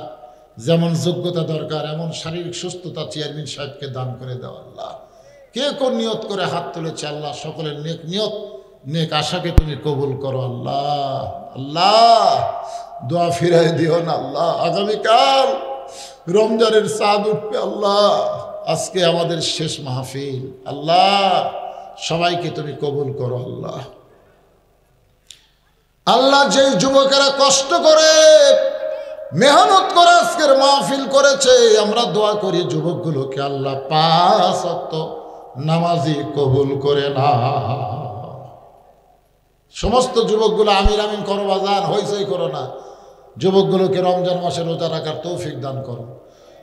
যেমন যোগ্যতা দরকার, এমন শারীরিক সুস্থতা চেয়ারম্যান সাহেবকে দান করে দাও। আল্লাহ কে কোন নিয়ত করে হাত তুলেছে আল্লাহ সকলের নেক নিয়ত নেক আশাকে তুমি কবুল করো। আল্লাহ আল্লাহ দোয়া ফিরাই দিও না আল্লাহ। আগামীকাল রমজানের চাঁদ উঠবে আল্লাহ, আজকে আমাদের শেষ মাহফিল। আল্লাহ সবাইকে তুমি কবুল করো। আল্লাহ আল্লাহ যেই যুবকেরা কষ্ট করে মেহনত করে আজকের মাহফিল করেছে, আমরা দোয়া করি যুবকগুলোকে আল্লাহ 5 ওয়াক্ত নামাজি কবুল করে না। সমস্ত যুবকগুলো আমির আমিন করো, বাজান হইচই করো না। যুবকগুলোকে রমজান মাসে রোজা রাখার তৌফিক দান করো।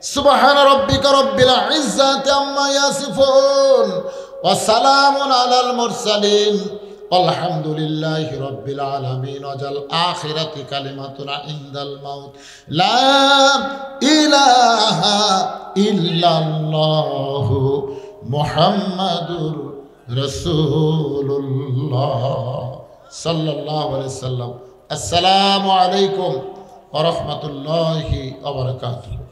সুবহানা রাব্বিকা রাব্বিল ইজ্জাতি আম্মা ইয়াসিফুন ওয়া সালামুন আলাল মুরসালিন আলহামদুলিল্লাহি রাব্বিল আলামিন। ওয়াজাল আখিরাতি কালিমাতুনা ইনদাল মাউত লা ইলাহা ইল্লাল্লাহু মুহাম্মাদুর রাসূলুল্লাহ সাল্লাল্লাহু আলাইহি সাল্লাম। আসসালামু আলাইকুম ওয়া রাহমাতুল্লাহি ওয়া বারাকাতুহু।